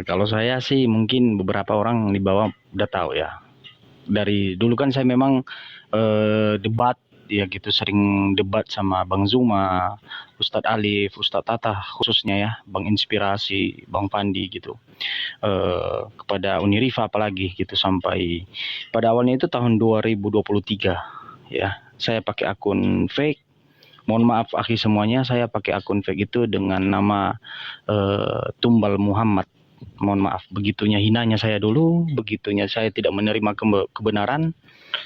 Kalau saya sih mungkin beberapa orang di bawah udah tahu ya. Dari dulu kan saya memang debat ya gitu, sering debat sama Bang Zuma, Ustadz Alif, Ustadz Tata khususnya ya, Bang Inspirasi, Bang Pandi gitu. Kepada Unirifa apalagi gitu, sampai pada awalnya itu tahun 2023 ya. Saya pakai akun fake. Mohon maaf akhi semuanya, saya pakai akun fake itu dengan nama Tumbal Muhammad. Mohon maaf, begitunya hinanya saya dulu, begitunya saya tidak menerima kebenaran,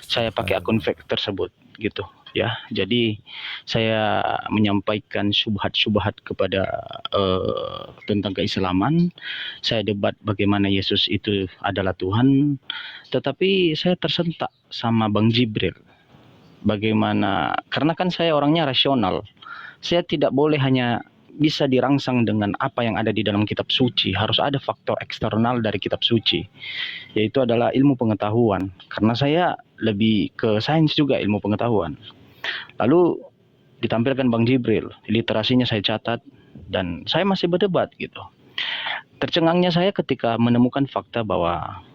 saya pakai akun fake tersebut gitu ya. Jadi saya menyampaikan syubhat-syubhat kepada tentang keislaman. Saya debat bagaimana Yesus itu adalah Tuhan, tetapi saya tersentak sama Bang Jibril. Bagaimana, karena kan saya orangnya rasional, saya tidak boleh hanya bisa dirangsang dengan apa yang ada di dalam kitab suci. Harus ada faktor eksternal dari kitab suci, yaitu adalah ilmu pengetahuan. Karena saya lebih ke sains juga, ilmu pengetahuan. Lalu ditampilkan Bang Jibril, literasinya saya catat, dan saya masih berdebat gitu. Tercengangnya saya ketika menemukan fakta bahwa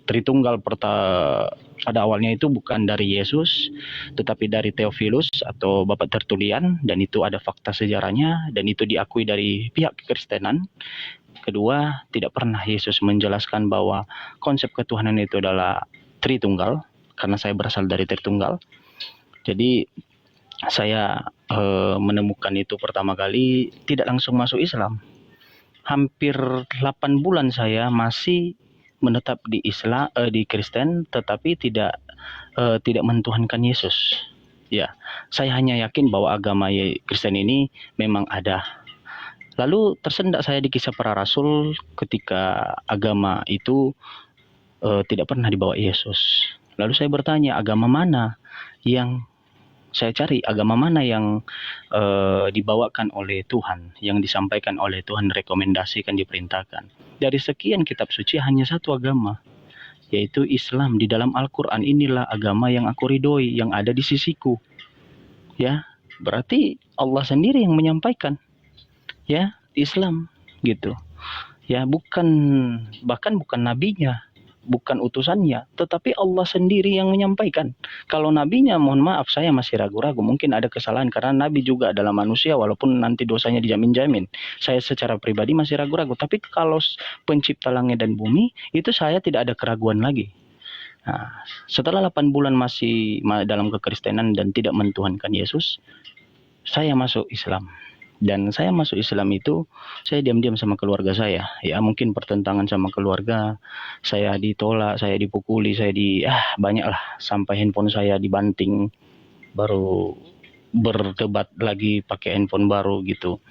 Tritunggal pada awalnya itu bukan dari Yesus, tetapi dari Theophilus atau Bapak Tertulian, dan itu ada fakta sejarahnya, dan itu diakui dari pihak Kekristenan. Kedua, tidak pernah Yesus menjelaskan bahwa konsep ketuhanan itu adalah Tritunggal, karena saya berasal dari Tritunggal. Jadi saya menemukan itu pertama kali, tidak langsung masuk Islam. Hampir 8 bulan saya masih menetap di Islam, di Kristen, tetapi tidak mentuhankan Yesus. Ya, saya hanya yakin bahwa agama Kristen ini memang ada. Lalu tersendak saya di kisah para rasul ketika agama itu tidak pernah dibawa Yesus. Lalu saya bertanya, agama mana yang saya cari, agama mana yang dibawakan oleh Tuhan, yang disampaikan oleh Tuhan, rekomendasikan, diperintahkan. Dari sekian kitab suci hanya satu agama, yaitu Islam. Di dalam Al-Quran, inilah agama yang aku ridhoi, yang ada di sisiku. Ya, berarti Allah sendiri yang menyampaikan, ya, Islam gitu. Ya, bahkan bukan nabinya, bukan utusannya, tetapi Allah sendiri yang menyampaikan. Kalau nabinya, mohon maaf, saya masih ragu-ragu, mungkin ada kesalahan, karena nabi juga adalah manusia, walaupun nanti dosanya dijamin-jamin. Saya secara pribadi masih ragu-ragu, tapi kalau pencipta langit dan bumi, itu saya tidak ada keraguan lagi. Nah, setelah 8 bulan masih dalam kekristenan dan tidak mentuhankan Yesus, saya masuk Islam. Dan saya masuk Islam itu, saya diam-diam sama keluarga saya. Ya, mungkin pertentangan sama keluarga, saya ditolak, saya dipukuli, banyak lah. Sampai handphone saya dibanting, baru berdebat lagi pakai handphone baru gitu.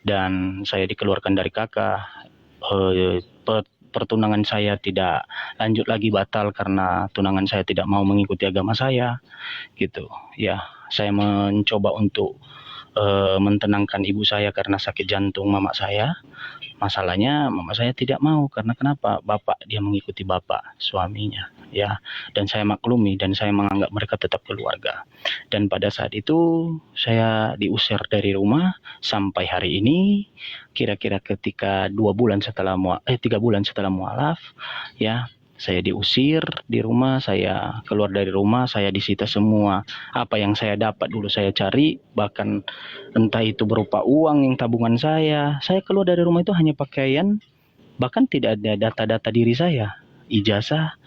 Dan saya dikeluarkan dari kakak. Pertunangan saya tidak lanjut lagi, batal karena tunangan saya tidak mau mengikuti agama saya gitu. Ya, saya mencoba untuk mentenangkan ibu saya karena sakit jantung mama saya. Masalahnya mama saya tidak mau, karena kenapa? Bapak dia mengikuti bapak suaminya, ya. Dan saya maklumi, dan saya menganggap mereka tetap keluarga. Dan pada saat itu saya diusir dari rumah sampai hari ini. Kira-kira ketika 3 bulan setelah mualaf, ya, saya diusir di rumah, saya keluar dari rumah, saya disita semua apa yang saya dapat dulu saya cari, bahkan entah itu berupa uang yang tabungan saya. Saya keluar dari rumah itu hanya pakaian, bahkan tidak ada data-data diri saya, ijazah.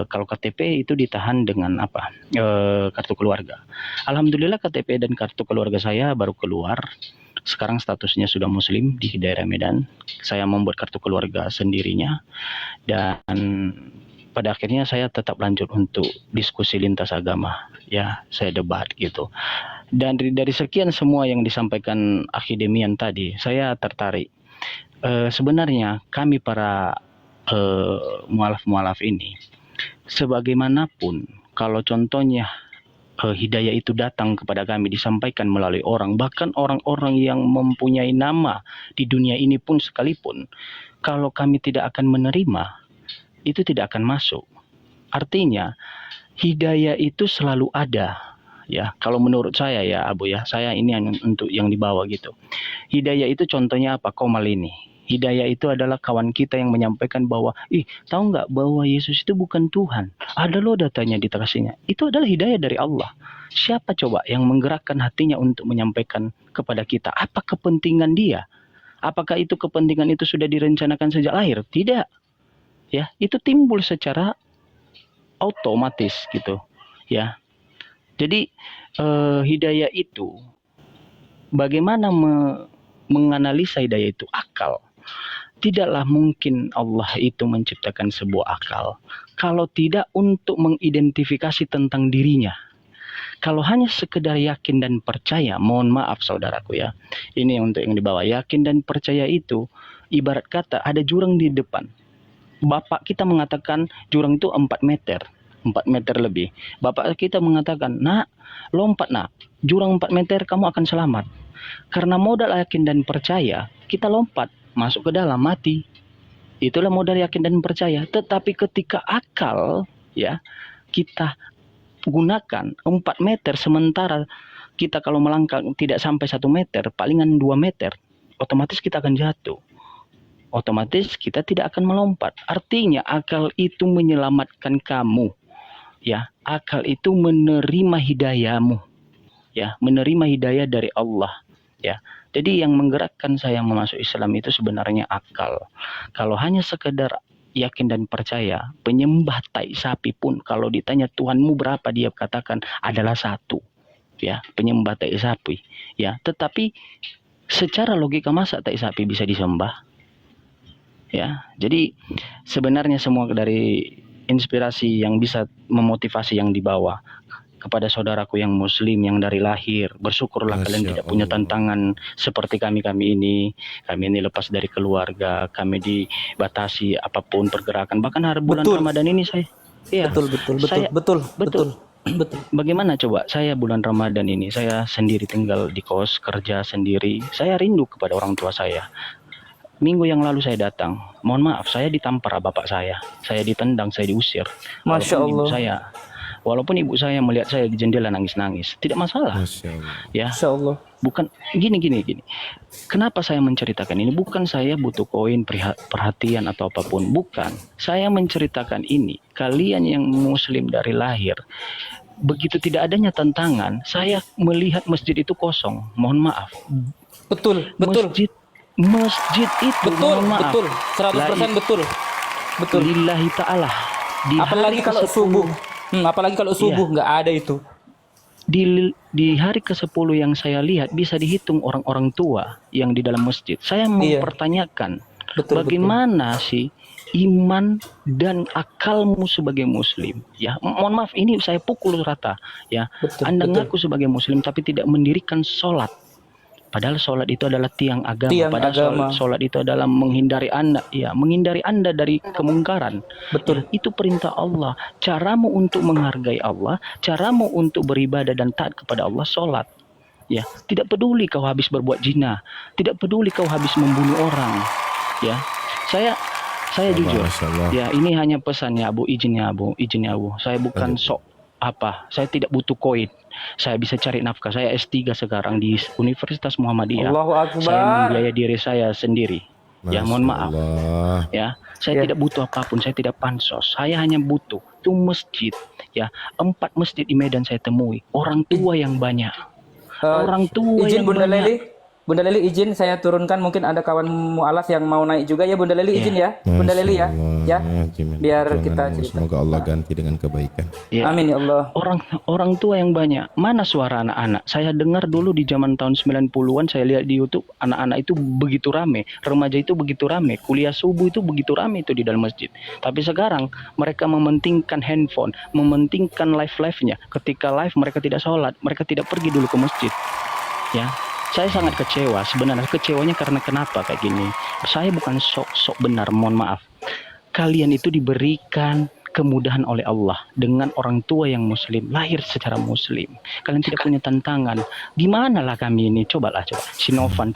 Kalau KTP itu ditahan dengan kartu keluarga. Alhamdulillah KTP dan kartu keluarga saya baru keluar. Sekarang statusnya sudah muslim di daerah Medan. Saya membuat kartu keluarga sendirinya, dan pada akhirnya saya tetap lanjut untuk diskusi lintas agama. Ya, saya debat gitu. Dan dari sekian semua yang disampaikan Akhi Demian tadi, saya tertarik. Sebenarnya kami para mualaf-mualaf ini, sebagaimanapun, kalau contohnya hidayah itu datang kepada kami, disampaikan melalui orang, bahkan orang-orang yang mempunyai nama di dunia ini pun sekalipun, kalau kami tidak akan menerima, itu tidak akan masuk. Artinya hidayah itu selalu ada, ya. Kalau menurut saya ya Abu ya, saya ini untuk yang di bawah gitu. Hidayah itu contohnya apa? Komal ini. Hidayah itu adalah kawan kita yang menyampaikan bahwa, tahu nggak bahwa Yesus itu bukan Tuhan. Ada loh datanya di kasihnya. Itu adalah hidayah dari Allah. Siapa coba yang menggerakkan hatinya untuk menyampaikan kepada kita? Apa kepentingan dia? Apakah itu kepentingan itu sudah direncanakan sejak lahir? Tidak. Ya, itu timbul secara otomatis gitu. Ya. Jadi hidayah itu bagaimana menganalisa hidayah itu? Akal. Tidaklah mungkin Allah itu menciptakan sebuah akal kalau tidak untuk mengidentifikasi tentang dirinya. Kalau hanya sekedar yakin dan percaya, mohon maaf saudaraku ya. Ini untuk yang di bawah. Yakin dan percaya itu ibarat kata ada jurang di depan. Bapak kita mengatakan jurang itu 4 meter. 4 meter lebih. Bapak kita mengatakan, nak, lompat nak. Jurang 4 meter kamu akan selamat. Karena modal yakin dan percaya, kita lompat. Masuk ke dalam, mati. Itulah modal yakin dan percaya. Tetapi ketika akal, ya, kita gunakan 4 meter, sementara kita kalau melangkah tidak sampai 1 meter, palingan 2 meter, otomatis kita akan jatuh. Otomatis kita tidak akan melompat. Artinya akal itu menyelamatkan kamu. Ya, akal itu menerima hidayahmu. Ya, menerima hidayah dari Allah. Ya. Jadi yang menggerakkan saya masuk Islam itu sebenarnya akal. Kalau hanya sekedar yakin dan percaya, penyembah tai sapi pun kalau ditanya Tuhanmu berapa, dia katakan adalah satu. Ya, penyembah tai sapi. Ya, tetapi secara logika masa tai sapi bisa disembah? Ya, jadi sebenarnya semua dari inspirasi yang bisa memotivasi yang dibawa kepada saudaraku yang muslim yang dari lahir, bersyukurlah kalian tidak punya tantangan seperti kami ini. Kami ini lepas dari keluarga, kami dibatasi apapun pergerakan. Bahkan hari bulan Ramadan ini saya, betul. Bagaimana coba saya bulan Ramadan ini, saya sendiri tinggal di kos, kerja sendiri. Saya rindu kepada orang tua saya. Minggu yang lalu saya datang, mohon maaf, saya ditampar bapak saya ditendang, saya diusir. Masya Allah. Walaupun ibu saya melihat saya di jendela nangis-nangis, tidak masalah. Ya, Masya Allah. Bukan gini. Kenapa saya menceritakan ini? Bukan saya butuh koin, perhatian atau apapun. Bukan. Saya menceritakan ini. Kalian yang muslim dari lahir, begitu tidak adanya tantangan, saya melihat masjid itu kosong. Mohon maaf. Betul. Masjid itu, mohon maaf. Betul. 100% betul. Lillahi ta'ala. Apalagi kalau subuh. Apalagi kalau subuh nggak ada itu. Di hari ke-10 yang saya lihat bisa dihitung orang-orang tua yang di dalam masjid. Saya mempertanyakan bagaimana sih iman dan akalmu sebagai muslim. Ya, mohon maaf ini saya pukul rata. Ya, Anda ngaku sebagai muslim tapi tidak mendirikan sholat. Padahal sholat itu adalah tiang agama. Sholat itu adalah menghindari Anda dari kemungkaran. Betul. Ya, itu perintah Allah. Caramu untuk menghargai Allah, caramu untuk beribadah dan taat kepada Allah, sholat. Ya, tidak peduli kau habis berbuat zina, tidak peduli kau habis membunuh orang. Ya, saya jujur. Ya, ini hanya pesan ya, Abu, izinnya Abu. Saya bukan saya tidak butuh koin. Saya bisa cari nafkah. Saya S3 sekarang di Universitas Muhammadiyah. Allahu Akbar. Saya membiayai diri saya sendiri. Ya, mohon maaf. Ya, saya tidak butuh apapun. Saya tidak pansos. Saya hanya butuh itu masjid. Ya, 4 masjid di Medan saya temui. Orang tua yang banyak. Orang tua yang banyak. Bunda Leli izin saya turunkan, mungkin ada kawan mualaf yang mau naik juga ya. Bunda Leli izin ya. Bunda Leli ya. Biar kita cerita. Semoga Allah ganti dengan kebaikan. Ya. Amin ya Allah. Orang tua yang banyak. Mana suara anak-anak? Saya dengar dulu di zaman tahun 90-an, saya lihat di YouTube anak-anak itu begitu rame, remaja itu begitu rame, kuliah subuh itu begitu rame itu di dalam masjid. Tapi sekarang mereka mementingkan handphone, mementingkan live-nya. Ketika live mereka tidak sholat, mereka tidak pergi dulu ke masjid. Ya. Saya sangat kecewa, sebenarnya kecewanya karena kenapa kayak gini. Saya bukan sok benar, mohon maaf. Kalian itu diberikan kemudahan oleh Allah dengan orang tua yang muslim, lahir secara muslim. Kalian tidak punya tantangan. Gimana lah kami ini? Coba. Si Novan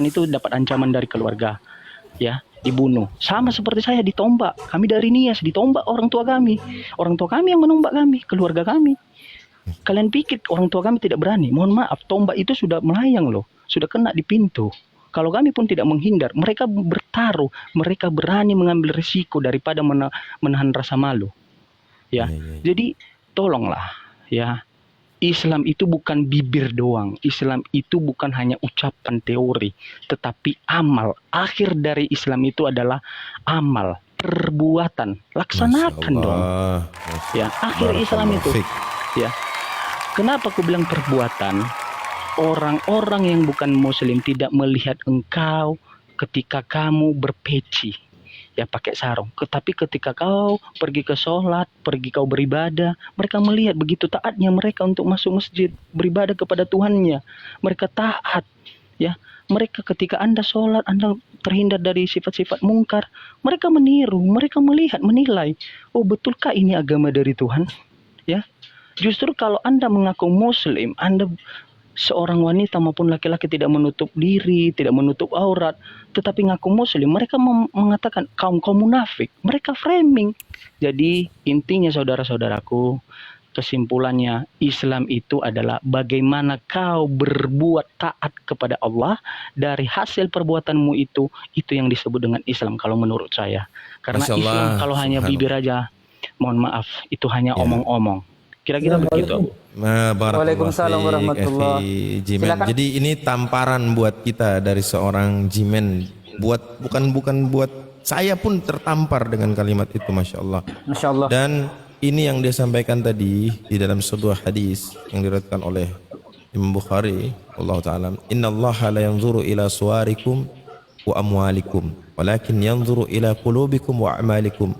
itu dapat ancaman dari keluarga. Ya, dibunuh. Sama seperti saya ditombak. Kami dari Nias ditombak orang tua kami. Orang tua kami yang menombak kami, keluarga kami. Kalian pikir orang tua kami tidak berani? Mohon maaf, tombak itu sudah melayang loh, sudah kena di pintu. Kalau kami pun tidak menghindar, mereka bertaruh, mereka berani mengambil risiko daripada menahan rasa malu. Ya, jadi tolonglah ya. Islam itu bukan bibir doang. Islam itu bukan hanya ucapan teori, tetapi amal. Akhir dari Islam itu adalah amal, perbuatan. Laksanakan dong. Ya, akhir Islam itu. Ya. Kenapa aku bilang perbuatan? Orang-orang yang bukan muslim tidak melihat engkau ketika kamu berpeci, ya pakai sarung. Tetapi ketika kau pergi ke sholat, pergi kau beribadah, mereka melihat begitu taatnya mereka untuk masuk masjid, beribadah kepada Tuhannya. Mereka taat, ya. Mereka ketika Anda sholat, Anda terhindar dari sifat-sifat mungkar, mereka meniru, mereka melihat, menilai, oh betulkah ini agama dari Tuhan? Ya. Justru kalau Anda mengaku muslim, Anda seorang wanita maupun laki-laki tidak menutup diri, tidak menutup aurat, tetapi ngaku muslim, mereka mengatakan kaum munafik, mereka framing. Jadi intinya saudara-saudaraku, kesimpulannya Islam itu adalah bagaimana kau berbuat taat kepada Allah, dari hasil perbuatanmu itu yang disebut dengan Islam kalau menurut saya. Karena Islam kalau hanya bibir aja, mohon maaf, itu hanya omong-omong. Kira-kira begitu. Waalaikumsalam warahmatullahi wabarakatuh. Jadi ini tamparan buat kita dari seorang Jimen. Bukan buat saya pun tertampar dengan kalimat itu, masya Allah. Masya Allah. Dan ini yang dia sampaikan tadi di dalam sebuah hadis yang diriwayatkan oleh Imam Bukhari, Allah Taala. Inna Allah la yanzuru ila suwarikum wa amwalikum, walakin yanzuru ila qulubikum wa a'malikum.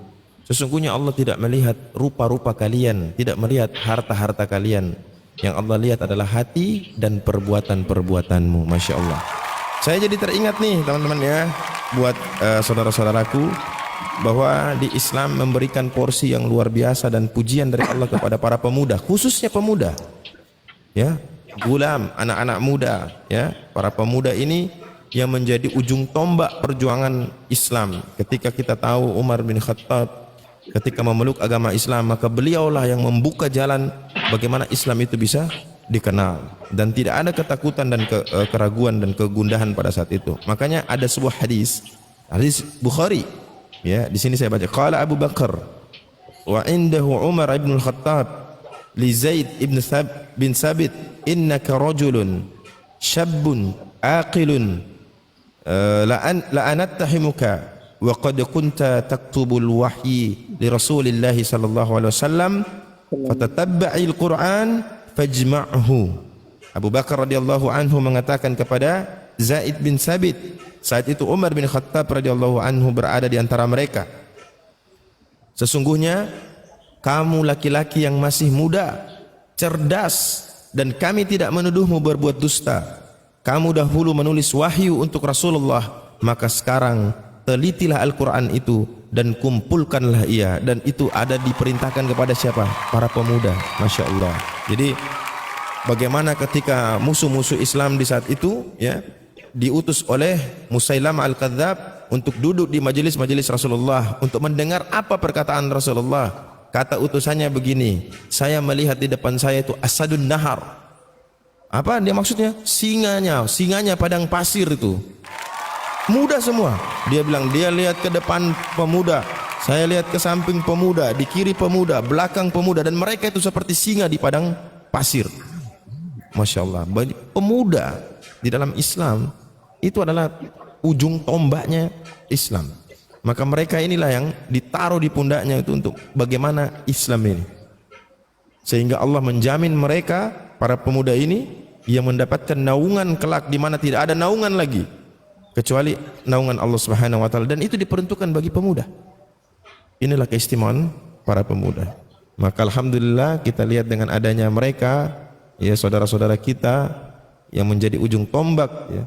Sesungguhnya Allah tidak melihat rupa-rupa kalian, tidak melihat harta-harta kalian. Yang Allah lihat adalah hati dan perbuatan-perbuatanmu. Masya Allah. Saya jadi teringat nih teman-teman ya, buat saudara-saudaraku, bahwa di Islam memberikan porsi yang luar biasa dan pujian dari Allah kepada para pemuda, khususnya pemuda, ya, gulam, anak-anak muda, ya, para pemuda ini yang menjadi ujung tombak perjuangan Islam. Ketika kita tahu Umar bin Khattab ketika memeluk agama Islam, maka beliaulah yang membuka jalan bagaimana Islam itu bisa dikenal, dan tidak ada ketakutan dan keraguan dan kegundahan pada saat itu. Makanya ada sebuah hadis Bukhari, ya, di sini saya baca, qala Abu Bakar wa indahu Umar ibn al-Khattab li Zaid bin Sabit, innaka rajulun syabbun aqilun la anattahimuka wa qad kunta taktubul wahyi li Rasulillah sallallahu alaihi wasallam fatatabba'il Qur'an fajma'hu. Abu Bakar radhiyallahu anhu mengatakan kepada Zaid bin Sabit, saat itu Umar bin Khattab radhiyallahu anhu berada di antara mereka, sesungguhnya kamu laki-laki yang masih muda, cerdas, dan kami tidak menuduhmu berbuat dusta. Kamu dahulu menulis wahyu untuk Rasulullah, maka sekarang telitilah Al-Quran itu dan kumpulkanlah ia, dan itu ada diperintahkan kepada siapa? Para pemuda. Masya Allah. Jadi bagaimana ketika musuh-musuh Islam di saat itu, ya, diutus oleh Musailamah Al-Kadzab untuk duduk di majelis-majelis Rasulullah untuk mendengar apa perkataan Rasulullah. Kata utusannya begini, saya melihat di depan saya itu asadun nahar. Apa dia maksudnya? Singanya padang pasir itu. Muda semua. Dia bilang dia lihat ke depan pemuda, saya lihat ke samping pemuda, di kiri pemuda, belakang pemuda, dan mereka itu seperti singa di padang pasir. Masya Allah. Pemuda di dalam Islam itu adalah ujung tombaknya Islam. Maka mereka inilah yang ditaruh di pundaknya itu untuk bagaimana Islam ini, sehingga Allah menjamin mereka, para pemuda ini, yang mendapatkan naungan kelak di mana tidak ada naungan lagi kecuali naungan Allah Subhanahu wa taala, dan itu diperuntukkan bagi pemuda. Inilah keistimewaan para pemuda. Maka alhamdulillah kita lihat dengan adanya mereka, ya, saudara-saudara kita yang menjadi ujung tombak, ya.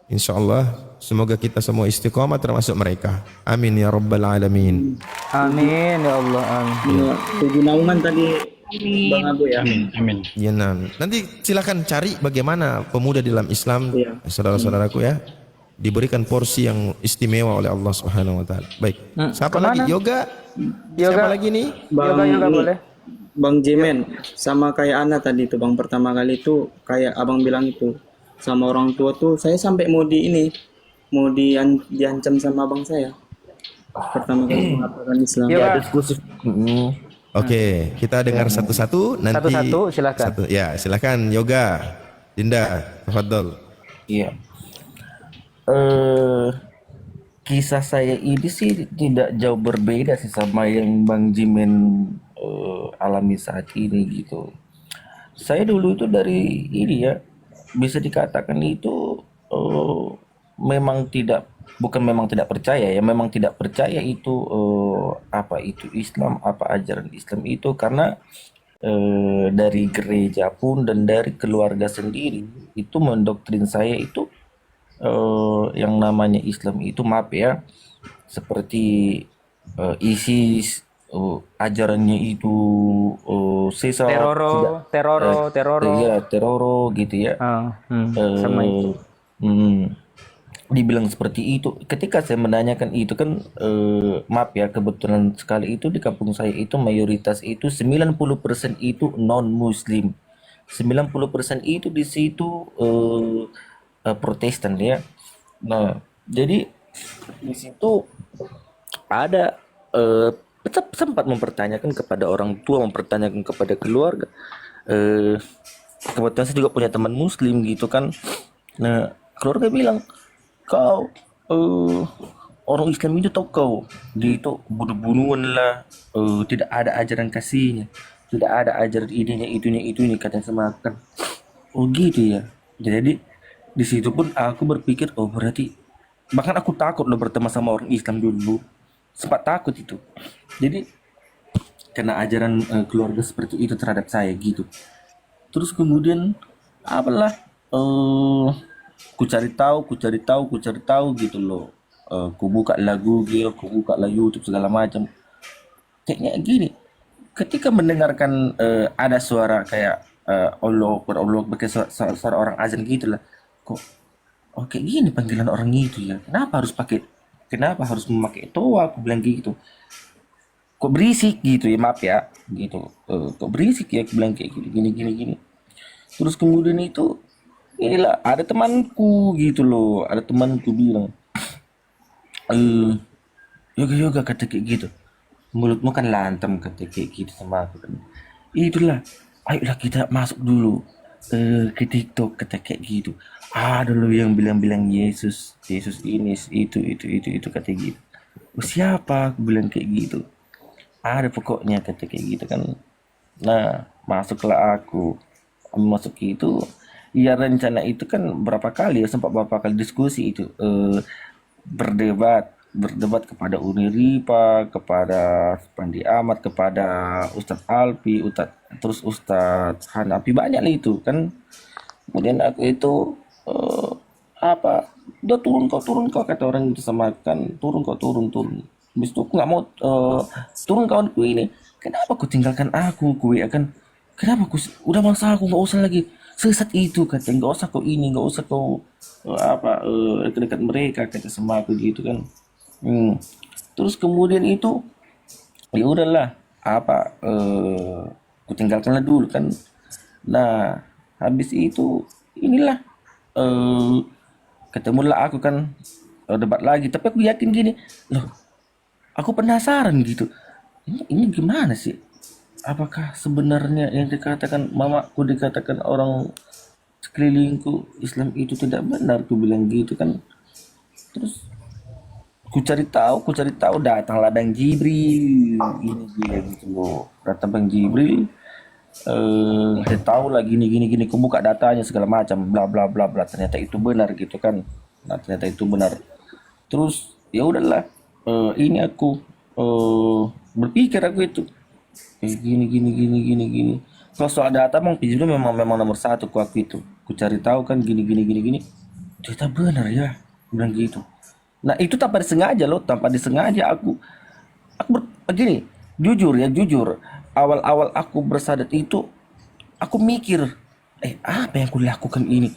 Insyaallah semoga kita semua istiqamah termasuk mereka. Amin ya rabbal alamin. Amin ya Allah. Amin. Tujuh naungan tadi Bang Abu ya. Amin. Ya, nanti silakan cari bagaimana pemuda di dalam Islam, ya, saudara-saudaraku, ya, diberikan porsi yang istimewa oleh Allah Subhanahu wa taala. Baik. Siapa lagi? Yoga. Siapa lagi nih? Yoga boleh. Bang Jemen, sama kayak Ana tadi itu Bang, pertama kali itu kayak Abang bilang itu, sama orang tua tuh saya sampai mau diancam sama abang saya pertama kali mengatakan Islam. Iya, Ya Pak. diskusi. Oke, kita dengar satu-satu nanti. Satu-satu, silakan. Ya, silakan Yoga, Dinda, tafadhol. Iya. Kisah saya ini sih tidak jauh berbeda sih sama yang Bang Jimen alami saat ini gitu. Saya dulu itu dari ini ya, bisa dikatakan itu memang tidak, bukan memang tidak percaya ya, memang tidak percaya itu apa itu Islam, apa ajaran Islam itu, karena dari gereja pun dan dari keluarga sendiri itu mendoktrin saya itu yang namanya Islam itu, maaf ya, seperti ISIS, ajarannya itu sesat, Teroro. ya teroro gitu ya. Sama Eh, itu. Dibilang seperti itu. Ketika saya menanyakan itu kan, maaf ya, kebetulan sekali itu di kampung saya itu mayoritas itu 90% itu non muslim, 90% itu di situ Protestan ya. Nah, jadi di situ ada sempat mempertanyakan kepada orang tua, mempertanyakan kepada keluarga. Kebetulan saya juga punya teman muslim gitu kan. Nah, keluarga bilang, kau orang Islam itu tahu kau, dia itu bunuh-bunuhan lah, tidak ada ajaran kasihnya, tidak ada ajaran itunya katanya semakan. Oh gitu ya. Jadi di situ pun aku berpikir, oh berarti, bahkan aku takut loh berteman sama orang Islam dulu, sempat takut itu. Jadi karena ajaran keluarga seperti itu terhadap saya gitu. Terus kemudian apalah, ku cari tahu gitu loh. Ku buka lagu gitu, ku buka lah YouTube segala macam. Kayaknya gini, ketika mendengarkan ada suara kayak Allah Akbar, kayak suara orang azan gitu lah. Kok kayak gini panggilan orang itu ya? Kenapa harus memakai toa? Aku bilang gitu. Kok berisik gitu ya, maaf ya gitu. Kok berisik ya, aku bilang kayak gini. Terus kemudian itu, inilah ada temanku gitu loh, ada temanku bilang, yoga kata kayak gitu, mulutmu kan lantem kata kayak gitu sama aku kan. Itulah, ayolah kita masuk dulu ke TikTok kata kayak gitu. Ada loh yang bilang Yesus ini itu kata gitu. Oh, siapa? Aku bilang kayak gitu. Ada pokoknya kata kayak gitu kan. Nah, masuklah aku. Masuk itu, ya rencana itu kan sempat berapa kali diskusi itu, berdebat kepada Uniripa, kepada Pandi Ahmad, kepada Ustadz Alpi, terus Ustadz Hanafi, banyak lah itu kan. Kemudian aku itu udah turun kau kata orang itu sama kan, turun. Habis itu aku nggak mau turun kawanku ini. Kenapa kau tinggalkan aku? Ku akan, kenapa aku udah masa aku nggak usah lagi sesat itu kata, nggak usah kau ini, nggak usah kau dekat mereka kata sama aku gitu kan. Terus kemudian itu ya udahlah, aku tinggalkanlah dulu kan. Nah, habis itu inilah ketemulah aku kan, debat lagi, tapi aku yakin gini loh, aku penasaran gitu, ini gimana sih, apakah sebenarnya yang dikatakan mamaku, dikatakan orang sekelilingku Islam itu tidak benar, aku bilang gitu kan. Terus ku cari tahu, datanglah Bang Jibril ini gila gitu loh, datang Bang Jibril, saya tahu lah gini, ku buka datanya segala macam, bla bla bla bla, ternyata itu benar gitu kan. Nah, ternyata itu benar. Terus ya udahlah, ini aku berpikir aku itu gini. Kalau soal data Bang Jibril memang nomor satu ku aku itu. Ku cari tahu kan gini. Ternyata benar ya, bilang gitu. Nah, itu tanpa disengaja loh, aku begini, jujur, awal aku bersadat itu, aku mikir, apa yang aku lakukan ini?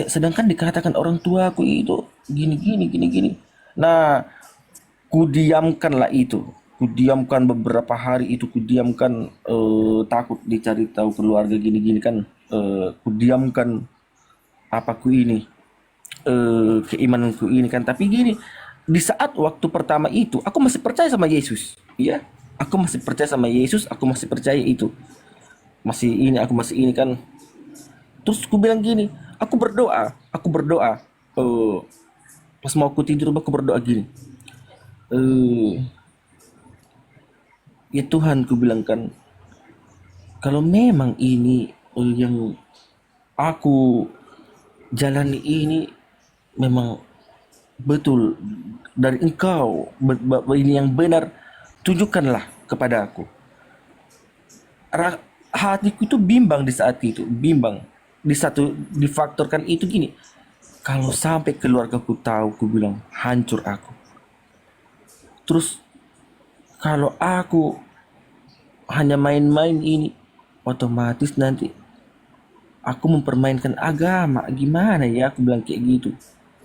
Sedangkan dikatakan orang tua aku itu gini. Nah, kudiamkanlah itu. Kudiamkan beberapa hari itu, takut dicari tahu keluarga gini kan. Kudiamkan apaku ini, keimananku ini kan. Tapi gini, di saat waktu pertama itu aku masih percaya sama Yesus, ya, aku masih percaya sama Yesus, aku masih percaya itu, aku masih ini kan. Terus aku bilang gini, aku berdoa, pas mau aku tidur aku berdoa gini, ya Tuhan, ku bilang kan, kalau memang ini yang aku jalani ini memang betul dari Engkau, ini yang benar, tunjukkanlah kepada aku. Hatiku itu bimbang di saat itu, bimbang. Difaktorkan itu gini, kalau sampai keluargaku tahu, ku bilang hancur aku. Terus kalau aku hanya main-main ini, otomatis nanti aku mempermainkan agama, gimana ya, aku bilang kayak gitu.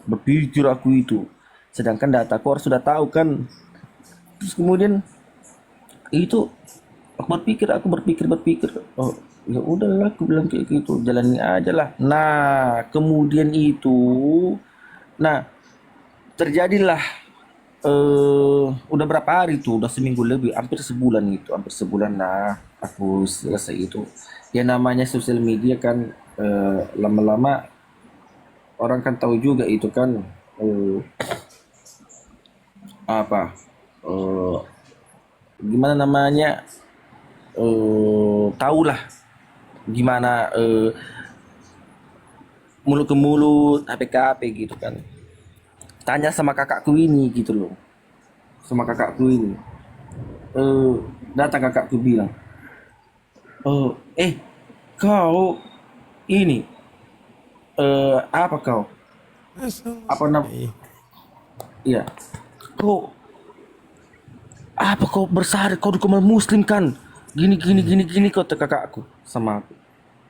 Berpikir aku itu, sedangkan dataku harus sudah tahu kan. Terus kemudian itu aku berpikir, oh ya udahlah, aku bilang kayak gitu, jalani aja lah. Nah kemudian itu, nah terjadilah, udah berapa hari tuh, udah seminggu lebih, hampir sebulan. Nah aku selesai itu. Ya namanya sosial media kan, lama-lama orang kan tahu juga itu kan, apa, gimana namanya, tahulah gimana, mulut ke mulut, HP ke HP gitu kan. Tanya sama kakakku ini gitu loh, sama kakakku ini, datang kakakku bilang, kau ini, apa kau, apa nama, iya, kau apa kau bersari, kau dukung muslim kan, gini kata kakakku sama aku.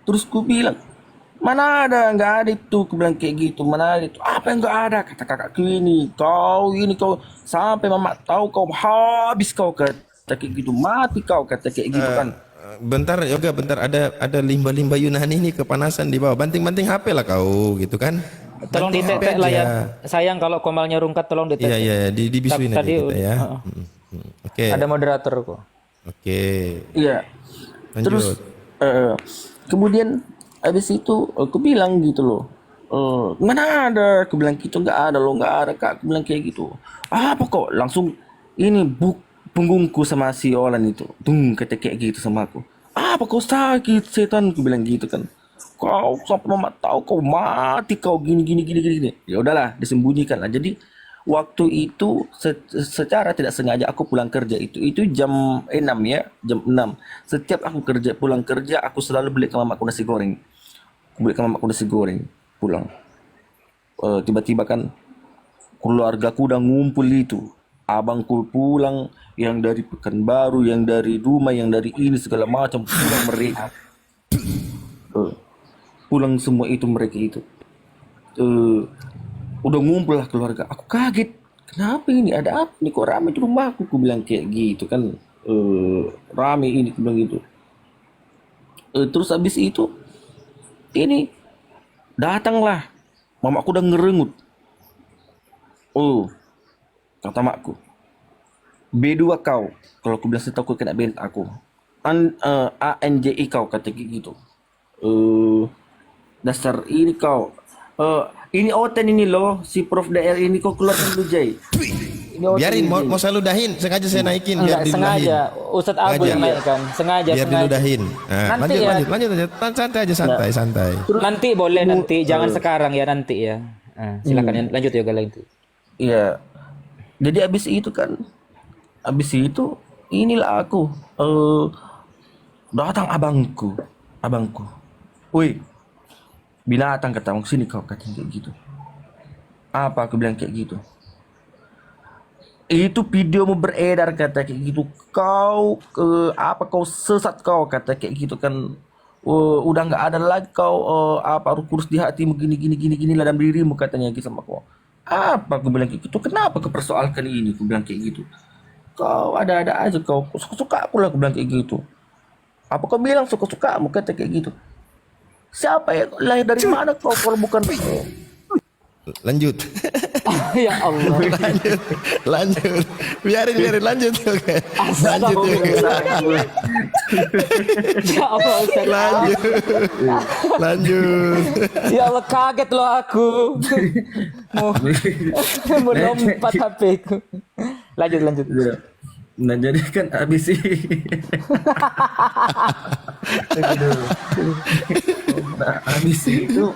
Terus ku bilang, mana ada, nggak ada itu, ku bilang kayak gitu, mana ada itu, apa yang nggak ada, kata kakakku ini, kau sampai mama tahu kau habis, kau kata kayak gitu, mati kau, kata kayak gitu kan. Bentar Yoga, bentar, ada limbah-limbah Yunani ini kepanasan di bawah. Banting-banting HP lah kau gitu kan. Tolong Banting HP ditetek lah ya. aja. Sayang kalau komalnya rungkat, tolong ditetek. Iya, dibisuin aja Tadi kita ya. Oke. ada moderator kok. Oke. Iya. Lanjut. Terus kemudian habis itu aku bilang gitu loh, mana ada, aku bilang gitu, nggak ada loh, nggak ada kak, aku bilang kayak gitu. Apa kok langsung ini punggungku sama si Olan itu, kata kayak gitu sama aku. Apa kau sakit setan, aku bilang gitu kan. Kau sampai mama tahu kau mati, kau gini. Ya udahlah, disembunyikan lah. Jadi waktu itu secara tidak sengaja aku pulang kerja itu jam 6 ya, jam 6. Setiap aku pulang kerja, aku selalu beli ke mamaku nasi goreng. Pulang. Tiba-tiba kan keluargaku udah ngumpul itu. Abangku pulang, yang dari Pekanbaru, yang dari rumah, yang dari ini segala macam, pulang mereka. Pulang semua itu mereka itu. Udah ngumpul lah keluarga. Aku kaget. Kenapa ini? Ada apa nih, kok rame di rumahku? Aku bilang kayak gitu kan. Rame ini, aku bilang gitu. Terus habis itu ini datanglah mamaku udah ngerengut. Kata makku, B2 kau, kalau aku bilang setahu aku kena bent aku, ANJI kau, kata gitu. Dasar ini kau, ini Oten ini loh, si Prof Daer ini kau keluarkan dulu Jay. Biarin, mau saya ludahin, sengaja saya naikin biar Enggak sengaja, Ustadz Abu yang naikkan, sengaja. Biar diludahin. Nah, Nanti lanjut aja, santai aja, santai. Nanti boleh, nanti jangan sekarang ya, nanti ya. Silakan lanjut ya Galang itu. Iya. Jadi abis itu inilah aku, datang abangku, woi binatang, kata sini kau, kata kayak gitu. Apa, aku bilang kayak gitu. Itu videomu beredar, kata kayak gitu. Kau kau sesat kau, kata kayak gitu kan. Udah nggak ada lagi kau, kurus di hatimu, gini lah dalam dirimu, katanya gitu sama kau. Apa, aku bilang kayak gitu. Kenapa kepersoalkan ini, aku bilang kayak gitu. Kau ada-ada aja kau, suka-suka aku lah, aku bilang kayak gitu. Apa kau bilang suka-sukamu, kata kayak gitu. Siapa ya? Lahir dari mana kau kalau bukan Lanjut. Ya Allah. Lanjut. Biarin lanjut. Oke. Lanjut. Ya Allah, Ustaz. Lanjut. Ya Allah, kaget loh aku. Mau melompat HP ku. Lanjut. Nah jadi kan habis nah, habis itu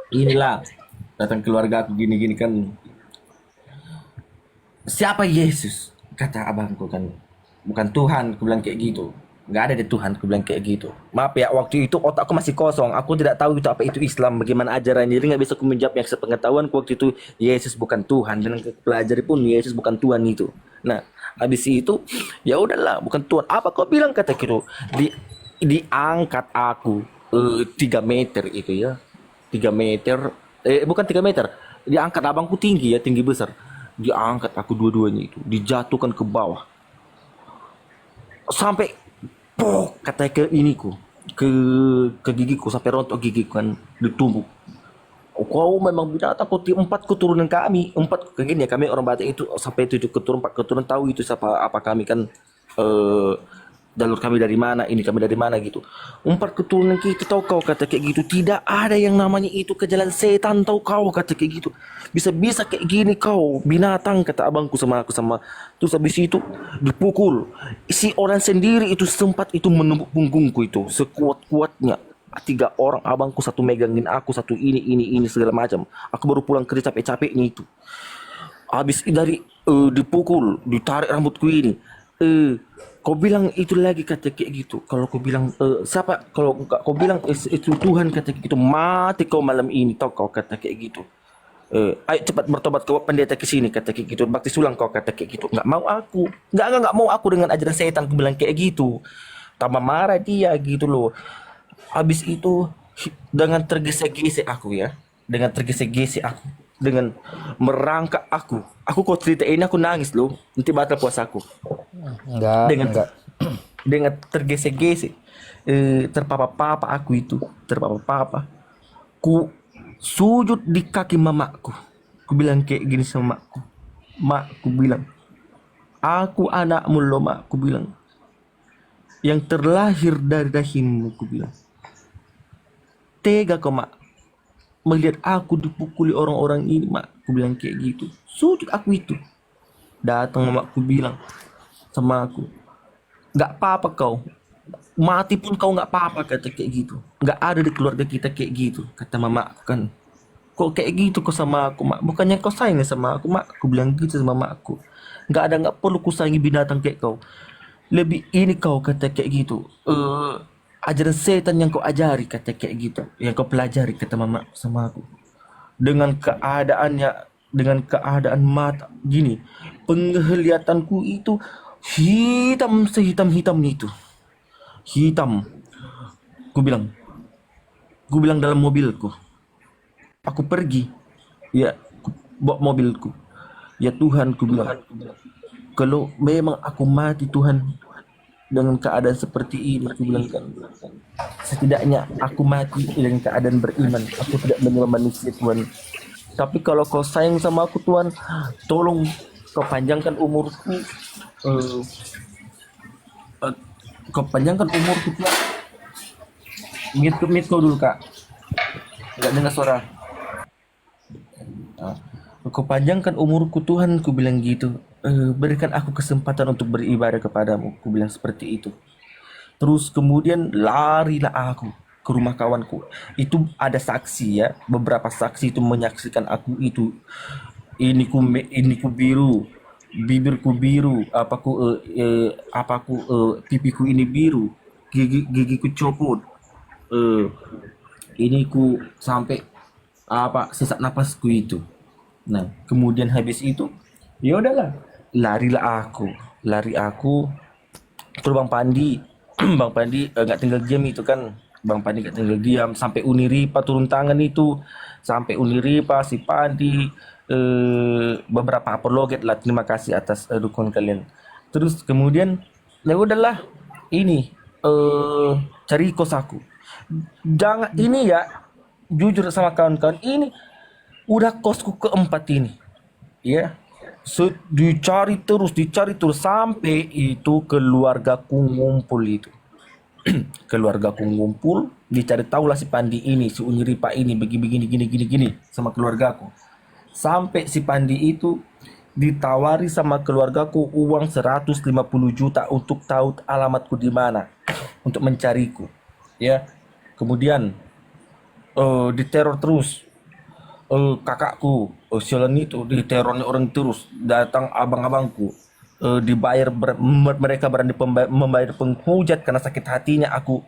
inilah datang keluarga aku gini kan, siapa Yesus, kata abangku kan, bukan Tuhan, aku bilang kayak gitu. Nggak ada deh Tuhan, aku bilang kayak gitu. Maaf ya, waktu itu otakku masih kosong, aku tidak tahu itu apa itu Islam, bagaimana ajarannya, jadi nggak bisa aku menjawab. Yang sepengetahuanku waktu itu Yesus bukan Tuhan, dan aku pelajari pun Yesus bukan Tuhan itu. Nah habis itu ya udahlah, bukan Tuhan. Apa kau bilang, kata gitu, diangkat aku 3 meter itu ya, 3 meter, bukan 3 meter, diangkat, abangku tinggi ya, tinggi besar, diangkat aku dua-duanya itu, dijatuhkan ke bawah sampai pok, katanya ke iniku, ke gigiku, sampai rontok gigiku kan, ditumbuk. Oh, kau memang binatang, kau 4 keturunan kami, 4 kayak gini ya, kami orang Batak itu sampai 7 keturunan, 4 keturunan, tahu itu siapa apa kami kan, jalur kami dari mana, ini kami dari mana gitu. 4 keturunan kita, tahu kau, kata kayak gitu. Tidak ada yang namanya itu ke jalan setan, tahu kau, kata kayak gitu. Bisa-bisa kayak gini kau, binatang, kata abangku sama aku sama. Terus habis itu dipukul. Si orang sendiri itu sempat itu menumbuk punggungku itu sekuat-kuatnya. 3 orang abangku, satu megangin aku, satu ini segala macam. Aku baru pulang kerja capek-capeknya itu. Habis dari dipukul, ditarik rambutku ini. Kau bilang itu lagi, kata kayak gitu. Kalau kau bilang siapa? Kalau kau bilang itu Tuhan, kata kayak gitu, mati kau malam ini, tau kau, kata kayak gitu. Ayo cepat bertobat kau pendeta ke sini, kata kayak gitu. Bakti sulang kau, kata kayak gitu. Nggak mau aku. Nggak mau aku dengan ajaran setan, aku bilang kayak gitu. Tambah marah dia gitu loh. Habis itu dengan tergesa-gesa aku ya. Dengan tergesa-gesa aku, dengan merangkak aku kok cerita ini aku nangis loh, nanti batal puasaku. Enggak. Dengan tergesa-gesa, terpapa-papa aku itu, terpapa-papa, ku sujud di kaki mamaku, ku bilang kayak gini sama makku, mak, ku bilang, aku anakmu loh mak, ku bilang, yang terlahir dari rahimmu, ku bilang, tega kau mak melihat aku dipukuli orang-orang ini, mak, aku bilang kayak gitu. Sujud aku itu, datang mamaku bilang sama aku, nggak apa-apa kau, mati pun kau nggak apa-apa, kata kayak gitu. Nggak ada di keluarga kita kayak gitu, kata mama aku kan. Kok kayak gitu kau sama aku, mak, bukannya kau sayang sama aku, mak, aku bilang gitu sama mama aku. Nggak perlu ku sayangi binatang kayak kau, lebih ini kau, kata kayak gitu, ajaran setan yang kau ajari, kata kayak gitu, yang kau pelajari, kata mama sama aku. Dengan keadaan mata gini, penglihatanku itu hitam, sehitam-hitamnya itu, hitam. Ku bilang dalam mobilku, aku pergi ya, bawa mobilku, ya Tuhan, ku bilang, kalau memang aku mati Tuhan dengan keadaan seperti ini, aku bilang kan, setidaknya aku mati dengan keadaan beriman, aku tidak menyembah manusia Tuhan. Tapi kalau kau sayang sama aku Tuhan, tolong kau panjangkan umurku, kau panjangkan umurku Tuhan. Mute kau dulu kak, nggak dengar suara. Kau panjangkan umurku Tuhan, ku bilang gitu. Berikan aku kesempatan untuk beribadah kepadamu, ku bilang seperti itu. Terus kemudian larilah aku ke rumah kawanku. Itu ada saksi ya, beberapa saksi itu menyaksikan aku itu. Ini ku biru, bibirku biru, pipiku ini biru, gigiku copot, ini ku sampai sesak napasku itu. Nah kemudian habis itu ya udahlah, lari aku ke Bang Pandi. Bang Pandi nggak tinggal diam itu kan, Bang Pandi nggak tinggal diam sampai Uniripa turun tangan itu, sampai Uniripa si Pandi, beberapa apologet lah, terima kasih atas dukungan kalian. Terus kemudian ya udahlah, ini cari kos aku. Jangan ini ya, jujur sama kawan-kawan, ini udah kosku keempat ini. Ya. Dicari terus sampai itu keluargaku ngumpul itu. Keluargaku ngumpul, dicari tahulah si Pandi ini, si Unyiripa ini begini gini sama keluargaku. Sampai si Pandi itu ditawari sama keluargaku uang 150 juta untuk tahu alamatku di mana, untuk mencariku. Ya. Kemudian diteror terus. Kakakku Siolan itu diterornya orang terus, datang abang-abangku, mereka berani membayar penghujat karena sakit hatinya aku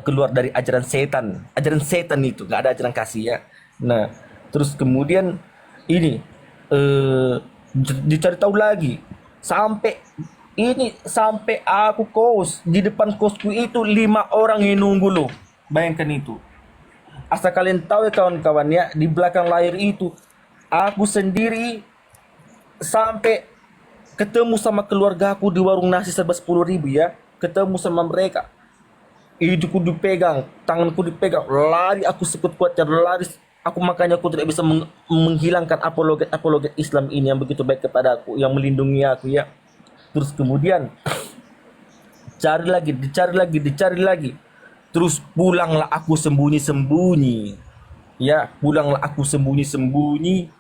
keluar dari ajaran setan itu, nggak ada ajaran kasih ya. Nah terus kemudian ini dicari tahu lagi sampai aku kos di depan kosku itu 5 orang yang nunggu loh, bayangkan itu. Asal kalian tahu ya kawan-kawan ya, di belakang layar itu aku sendiri sampai ketemu sama keluarga aku di warung nasi serba 10.000 ya. Ketemu sama mereka. Hidupku dipegang, tanganku dipegang, lari aku sekuat kuatnya lari. Makanya aku tidak bisa menghilangkan apologet Islam ini yang begitu baik kepada aku, yang melindungi aku ya. Terus kemudian dicari lagi. Terus pulanglah aku sembunyi-sembunyi. Ya, pulanglah aku sembunyi-sembunyi.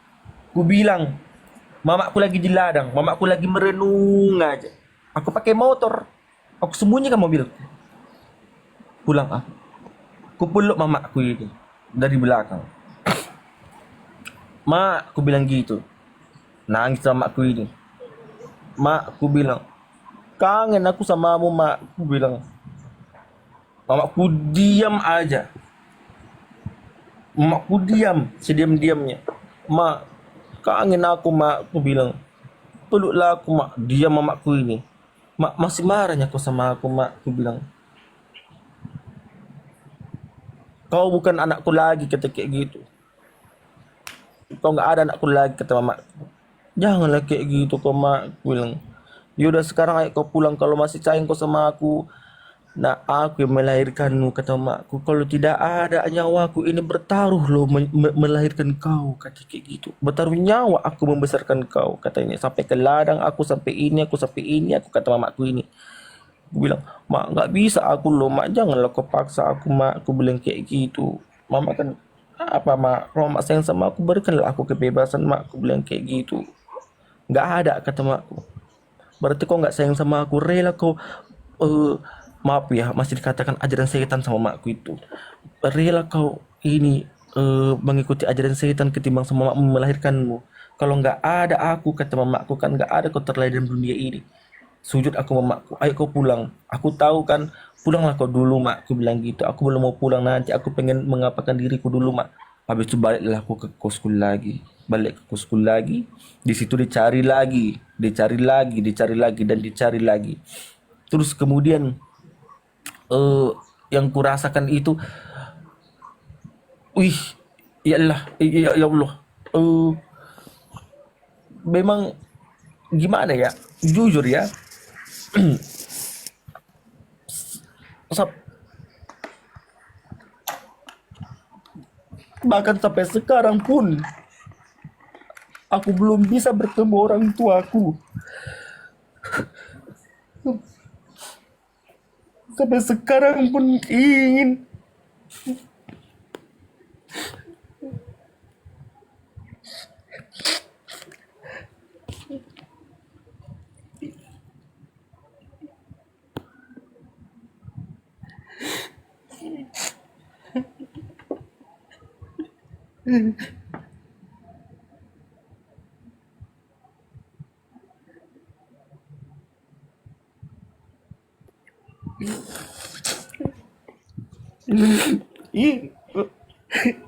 Ku bilang, mamaku lagi di ladang, mamaku lagi merenung aja. Aku pakai motor. Aku sembunyi ke mobil. Pulang aku. Ku peluk mamaku ini dari belakang. Mak, aku bilang gitu. Nangis sama aku ini. Mak, aku bilang, kangen aku samamu, mak. Aku bilang, mamaku diam aja. Mamaku diam, sediam-diamnya. Mak, kangen aku, mak. Aku bilang, peluklah aku, mak. Diam mamaku ini. Mak, masih marahnya kau sama aku, mak. Aku bilang, kau bukan anakku lagi, kata kayak gitu. Kau nggak ada anakku lagi, kata mamaku. Janganlah kayak gitu kau, mak. Aku bilang, yaudah sekarang ayo kau pulang kalau masih sayang kau sama aku. Nah, aku yang melahirkanmu, kata makku. Kalau tidak ada nyawaku ini bertaruh loh melahirkan kau, kata kayak gitu. Bertaruh nyawa aku membesarkan kau, katanya. Sampai ke ladang aku sampai ini, aku kata mamaku ini. Aku bilang, mak nggak bisa aku loh, mak janganlah kau paksa aku, mak. Aku bilang kayak gitu. Mama kan apa, mak? Kalau mak sayang sama aku, berikanlah aku kebebasan, mak. Aku bilang kayak gitu. Nggak ada, kata makku. Berarti kau nggak sayang sama aku, rela kau maaf ya, masih dikatakan ajaran setan sama makku itu. Rela kau ini mengikuti ajaran setan ketimbang sama makmu melahirkanmu. Kalau nggak ada aku, kata mamaku, kan nggak ada kau terlahir dalam dunia ini. Sujud aku mamaku, ayo kau pulang. Aku tahu kan, pulanglah kau dulu, mak. Aku bilang gitu. Aku belum mau pulang nanti. Aku pengen mengapakan diriku dulu, mak. Habis itu baliklah aku ke kosku lagi. Balik ke kosku lagi. Di situ dicari lagi, dan dicari lagi. Terus kemudian yang kurasakan itu, wih, ya Allah, ya Allah, memang gimana ya, jujur ya, bahkan sampai sekarang pun aku belum bisa bertemu orang tuaku. Sampai sekarang pun ingin.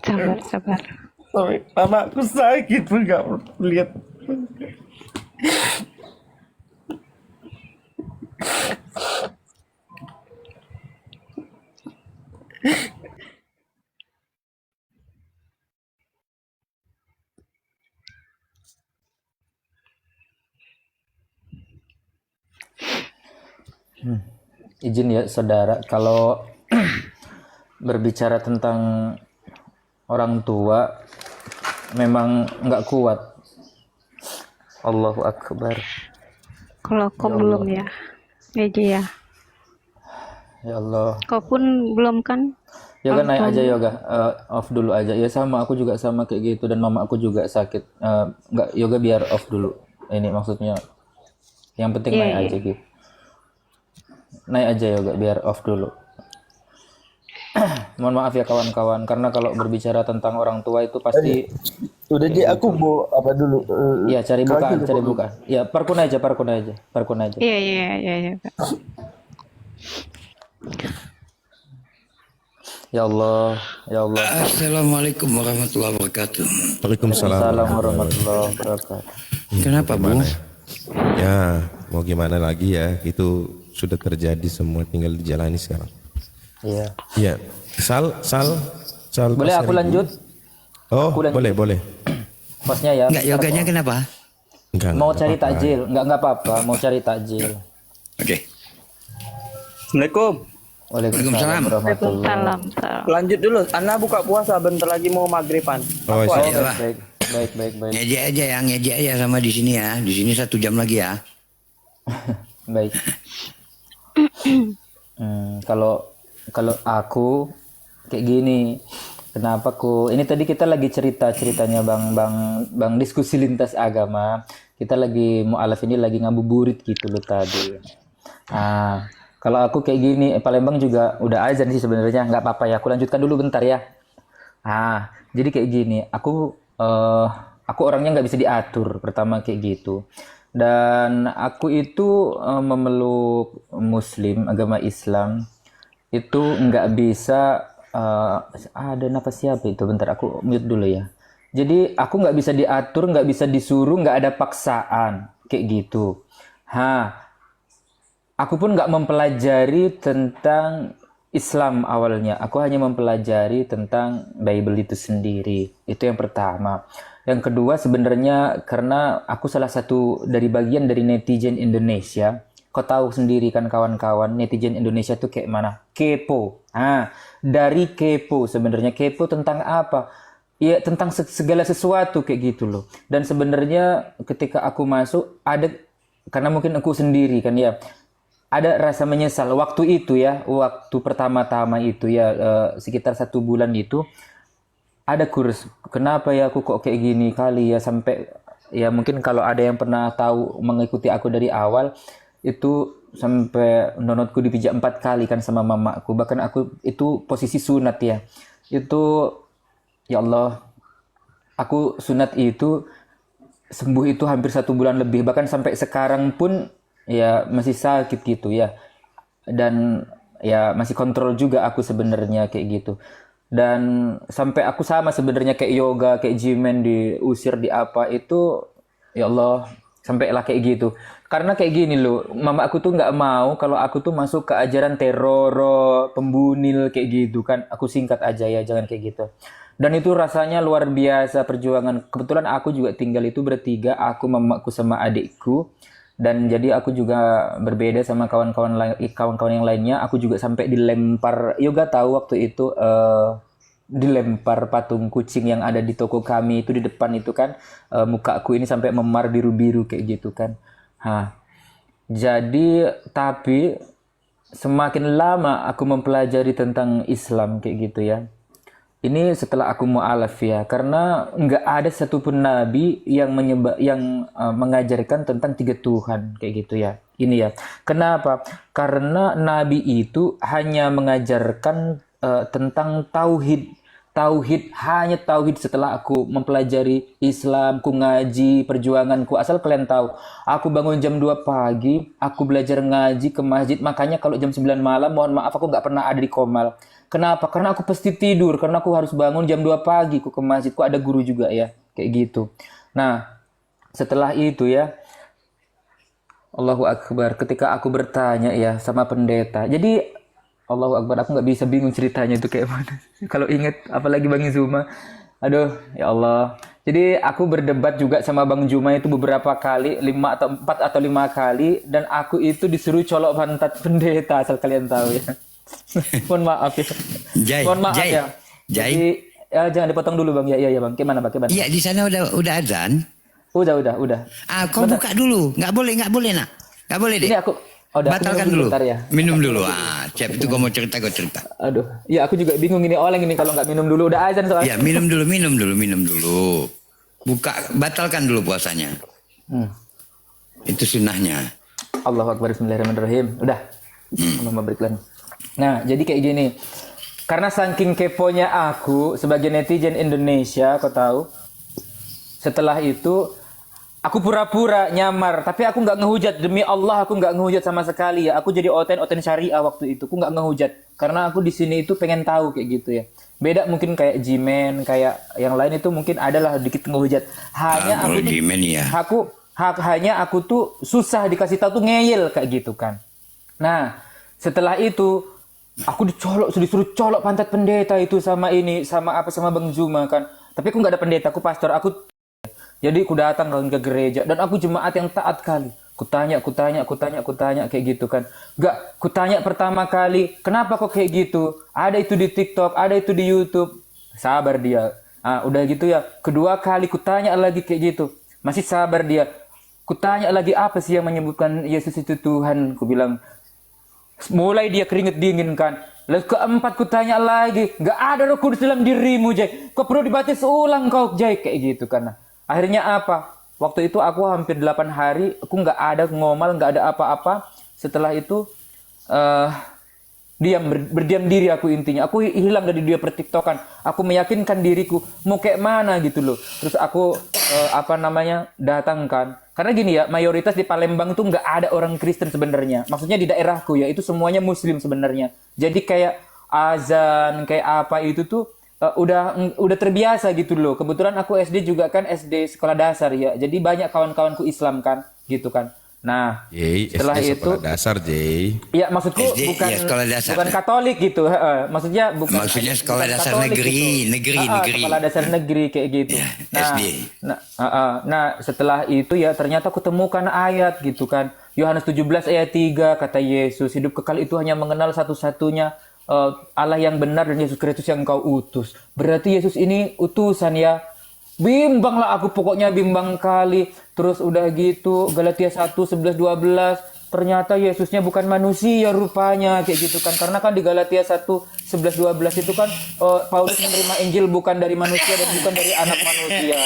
Sabar, sabar. Sampai mamaku sakit pun gak lihat. Izin ya saudara, kalau berbicara tentang orang tua memang nggak kuat. Allahu Akbar. Kalau kau belum ya, Eji ya. Ya Allah. Kau pun belum kan? Yoga naik Nonton. aja Yoga. Off dulu aja. Ya sama, aku juga sama kayak gitu dan mama aku juga sakit. Nggak, Yoga biar off dulu. Ini maksudnya. Yang penting Iya, naik iya. aja gitu. Naik aja Yoga biar off dulu. Mohon maaf ya kawan-kawan, karena kalau berbicara tentang orang tua itu pasti Udah Ji, aku mau apa dulu? ya cari bukaan. Ya parkun aja. Iya, iya, iya, iya. Kak. Ya Allah. Assalamualaikum warahmatullahi wabarakatuh. Waalaikumsalam. Assalamualaikum warahmatullahi wabarakatuh. Kenapa Bu? Ya, mau gimana lagi ya? Itu sudah terjadi semua, tinggal dijalani sekarang. Iya. Iya. Sal. Boleh Pak aku Seribu. lanjut? Oh, Aku lanjut. boleh. Pasnya ya. Enggak, yoganya kenapa? Enggak. Mau enggak cari apa-apa. takjil? Enggak apa-apa, mau cari takjil. Oke. Assalamualaikum. Waalaikumsalam warahmatullahi. Salam, salam. Lanjut dulu. Ana buka puasa bentar lagi mau maghriban. Oh, Oh, siap. baik. Ngejek aja sama di sini ya. Di sini 1 jam lagi ya. Baik. Kalau aku kayak gini, kenapa ini tadi kita lagi ceritanya bang diskusi lintas agama. Kita lagi mualaf ini lagi ngabuburit gitu loh tadi. Kalau aku kayak gini, Palembang juga udah azan sih sebenarnya, nggak apa-apa ya. Aku lanjutkan dulu bentar ya. Jadi kayak gini, aku orangnya nggak bisa diatur, pertama kayak gitu. Dan aku itu memeluk Muslim, agama Islam, itu nggak bisa, ada napas siapa itu? Bentar, aku mute dulu ya. Jadi aku nggak bisa diatur, nggak bisa disuruh, nggak ada paksaan, kayak gitu. Aku pun nggak mempelajari tentang Islam awalnya. Aku hanya mempelajari tentang Bible itu sendiri. Itu yang pertama. Yang kedua sebenarnya karena aku salah satu dari bagian dari netizen Indonesia. Kau tahu sendiri kan kawan-kawan, netizen Indonesia tuh kayak mana? Kepo. Dari kepo sebenarnya. Kepo tentang apa? Ya tentang segala sesuatu kayak gitu loh. Dan sebenarnya ketika aku masuk ada, karena mungkin aku sendiri kan ya, ada rasa menyesal waktu itu ya, waktu pertama-tama itu ya, sekitar 1 bulan itu ada kurs. Kenapa ya aku kok kayak gini kali ya, sampai ya mungkin kalau ada yang pernah tahu mengikuti aku dari awal itu sampai nonotku dipijak 4 kali kan sama mamaku. Bahkan aku itu posisi sunat ya. Itu ya Allah, aku sunat itu sembuh itu hampir 1 bulan lebih, bahkan sampai sekarang pun ya masih sakit gitu ya, dan ya masih kontrol juga aku sebenarnya kayak gitu. Dan sampai aku sama sebenarnya kayak yoga, kayak jimen, diusir di apa itu, ya Allah, sampailah kayak gitu. Karena kayak gini loh, mama aku tuh nggak mau kalau aku tuh masuk ke ajaran teror, pembunil kayak gitu kan. Aku singkat aja ya, jangan kayak gitu. Dan itu rasanya luar biasa perjuangan. Kebetulan aku juga tinggal itu bertiga, aku, mamaku sama adikku. Dan jadi aku juga berbeda sama kawan-kawan yang lainnya. Aku juga sampai dilempar, Yoga tahu waktu itu dilempar patung kucing yang ada di toko kami itu di depan itu kan, mukaku ini sampai memar biru-biru kayak gitu kan. Jadi tapi semakin lama aku mempelajari tentang Islam kayak gitu ya. Ini setelah aku mu'alaf ya, karena nggak ada satupun nabi yang mengajarkan tentang 3 Tuhan kayak gitu ya. Ini ya. Kenapa? Karena nabi itu hanya mengajarkan tentang tauhid. Hanya tauhid. Setelah aku mempelajari Islam, ku ngaji, perjuanganku, asal kalian tahu, aku bangun jam 2 pagi, aku belajar ngaji ke masjid. Makanya kalau jam 9 malam, mohon maaf aku nggak pernah ada di Komal. Kenapa? Karena aku pasti tidur, karena aku harus bangun jam 2 pagi, aku ke masjid, aku ada guru juga ya, kayak gitu. Nah, setelah itu ya, Allahu Akbar, ketika aku bertanya ya sama pendeta, jadi Allahu Akbar, aku nggak bisa bingung ceritanya itu kayak mana. Kalau inget, apalagi Bang Zuma, aduh, ya Allah. Jadi aku berdebat juga sama Bang Juma itu beberapa kali, 4 atau 5 kali, dan aku itu disuruh colok pantat pendeta, asal kalian tahu ya. Mohon maaf ya. Jai, Mohon maaf Jai, ya. Jai. Jadi jangan dipotong dulu Bang. Ya Bang. Gimana Bang? Iya, di sana udah azan. Udah. Ah, kau buka dulu. Nggak boleh nak. Nggak boleh deh. Ini aku udah aku Batalkan minum dulu. bentar ya. Minum dulu. Ah, Cep itu kau mau cerita, kau cerita. Aduh, ya aku juga bingung ini oleng ini kalau nggak minum dulu udah azan soalnya. Ya, minum dulu. Batalkan dulu puasanya. Itu sunnahnya. Allahu Akbar, bismillahirrahmanirrahim. Udah. Allah beriklan. Nah, jadi kayak gini. Karena saking keponya aku sebagai netizen Indonesia, kau tahu. Setelah itu aku pura-pura nyamar, tapi aku nggak ngehujat. Demi Allah aku nggak ngehujat sama sekali ya. Aku jadi oten syariah waktu itu. Aku nggak ngehujat karena aku di sini itu pengen tahu kayak gitu ya. Beda mungkin kayak Jimen, kayak yang lain itu mungkin adalah dikit ngehujat. Hanya Kalau aku tuh, Jimen ya. hanya aku tuh susah dikasih tahu tuh ngeyel kayak gitu kan. Nah, setelah itu aku disuruh colok pantat pendeta itu sama Bang Zuma kan. Tapi aku nggak ada pendeta, aku pastor, jadi aku datang ke gereja dan aku jemaat yang taat kali. Kutanya kayak gitu kan. Gak, kutanya pertama kali, kenapa kok kayak gitu? Ada itu di TikTok, ada itu di YouTube. Sabar dia. Udah gitu ya. Kedua kali kutanya lagi kayak gitu. Masih sabar dia. Kutanya lagi apa sih yang menyebutkan Yesus itu Tuhan? Ku bilang, mulai dia keringet dingin kan. Lalu keempat kutanya lagi, gak ada Roh Kudus dalam dirimu Jai. Kau perlu dibaptis ulang kau Jai, kayak gitu kan. Akhirnya apa? Waktu itu aku hampir 8 hari, aku nggak ada ngomal, nggak ada apa-apa. Setelah itu berdiam diri aku intinya. Aku hilang dari dia pertiktokan. Aku meyakinkan diriku mau kayak mana gitu loh. Terus aku datangkan. Karena gini ya, mayoritas di Palembang itu nggak ada orang Kristen sebenarnya. Maksudnya di daerahku ya, itu semuanya Muslim sebenarnya. Jadi kayak azan, kayak apa itu tuh udah terbiasa gitu loh. Kebetulan aku SD juga kan SD sekolah dasar ya. Jadi banyak kawan-kawanku Islam kan, gitu kan. Nah, setelah SD itu sekolah dasar, Jay. ya maksudku SD, bukan ya, sekolah dasar. bukan Katolik gitu. Maksudnya Maksudnya sekolah bukan dasar Katolik negeri. Sekolah dasar negeri kayak gitu. Ya, Nah, SD. nah, setelah itu ya ternyata aku temukan ayat gitu kan. Yohanes 17 ayat 3 kata Yesus, hidup kekal itu hanya mengenal satu-satunya Allah yang benar dan Yesus Kristus yang kau utus. Berarti Yesus ini utusan ya. Bimbang lah aku, pokoknya bimbang kali. Terus udah gitu Galatia 1, 11, 12. Ternyata Yesusnya bukan manusia rupanya kayak gitu kan. Karena kan di Galatia 1, 11, 12 itu kan Paulus menerima Injil bukan dari manusia dan bukan dari anak manusia.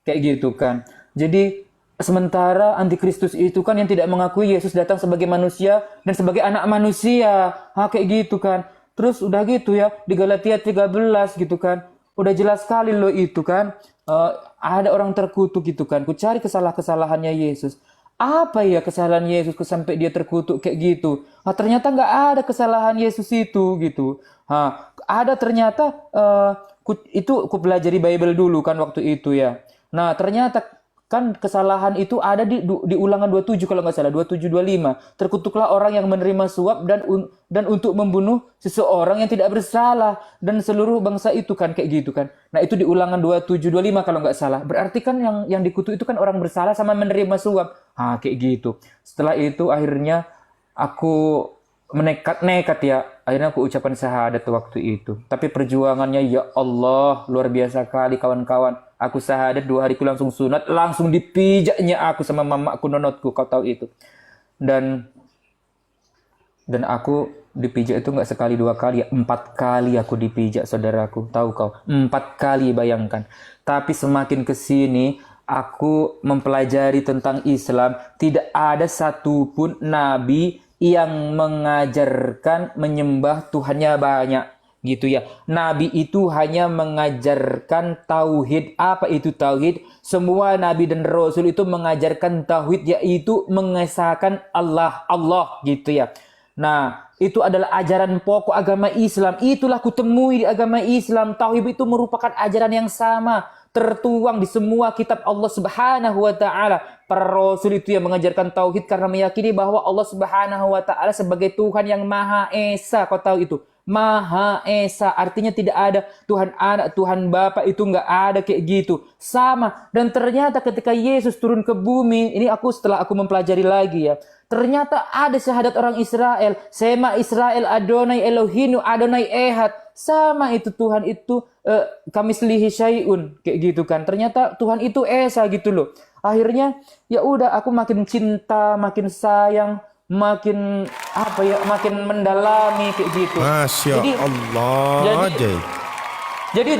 Kayak gitu kan. Jadi sementara antikristus itu kan yang tidak mengakui Yesus datang sebagai manusia dan sebagai anak manusia. Kayak gitu kan. Terus udah gitu ya di Galatia 13 gitu kan. Udah jelas sekali loh itu kan. Ada orang terkutuk gitu kan. Ku cari kesalahannya Yesus. Apa ya kesalahan Yesus sampai dia terkutuk kayak gitu? Ternyata nggak ada kesalahan Yesus itu gitu. Ada ternyata ku pelajari Bible dulu kan waktu itu ya. Nah ternyata kan kesalahan itu ada di Ulangan 27 kalau nggak salah, 27-25. Terkutuklah orang yang menerima suap dan untuk membunuh seseorang yang tidak bersalah dan seluruh bangsa itu kan kayak gitu kan. Nah itu di Ulangan 27-25 kalau nggak salah. Berarti kan yang dikutuk itu kan orang bersalah sama menerima suap. Kayak gitu. Setelah itu akhirnya aku nekat ya. Akhirnya aku ucapkan syahadat waktu itu. Tapi perjuangannya ya Allah luar biasa kali kawan-kawan. Aku syahadat 2 hariku langsung sunat, langsung dipijaknya aku sama mamaku nonotku, kau tahu itu. Dan aku dipijak itu nggak sekali 2 kali ya, 4 kali aku dipijak saudaraku, tahu kau? 4 kali bayangkan. Tapi semakin kesini aku mempelajari tentang Islam, tidak ada satupun nabi yang mengajarkan menyembah Tuhannya banyak. Gitu ya. Nabi itu hanya mengajarkan tauhid. Apa itu tauhid? Semua nabi dan rasul itu mengajarkan tauhid, yaitu mengesahkan Allah gitu ya. Nah, itu adalah ajaran pokok agama Islam. Itulah kutemui di agama Islam. Tauhid itu merupakan ajaran yang sama, tertuang di semua kitab Allah Subhanahu wa taala. Para rasul itu yang mengajarkan tauhid karena meyakini bahwa Allah Subhanahu wa taala sebagai Tuhan yang Maha Esa. Kau tahu itu? Maha Esa, artinya tidak ada Tuhan Anak, Tuhan Bapa, itu nggak ada kayak gitu. Sama. Dan ternyata ketika Yesus turun ke bumi, ini setelah aku mempelajari lagi ya, ternyata ada syahadat orang Israel. Sema Israel Adonai Elohinu Adonai Ehad. Sama itu Tuhan itu kamislihi syai'un kayak gitu kan. Ternyata Tuhan itu Esa gitu loh. Akhirnya ya udah aku makin cinta, makin sayang, makin makin mendalami kayak gitu. Masya Allah, Jay. Jadi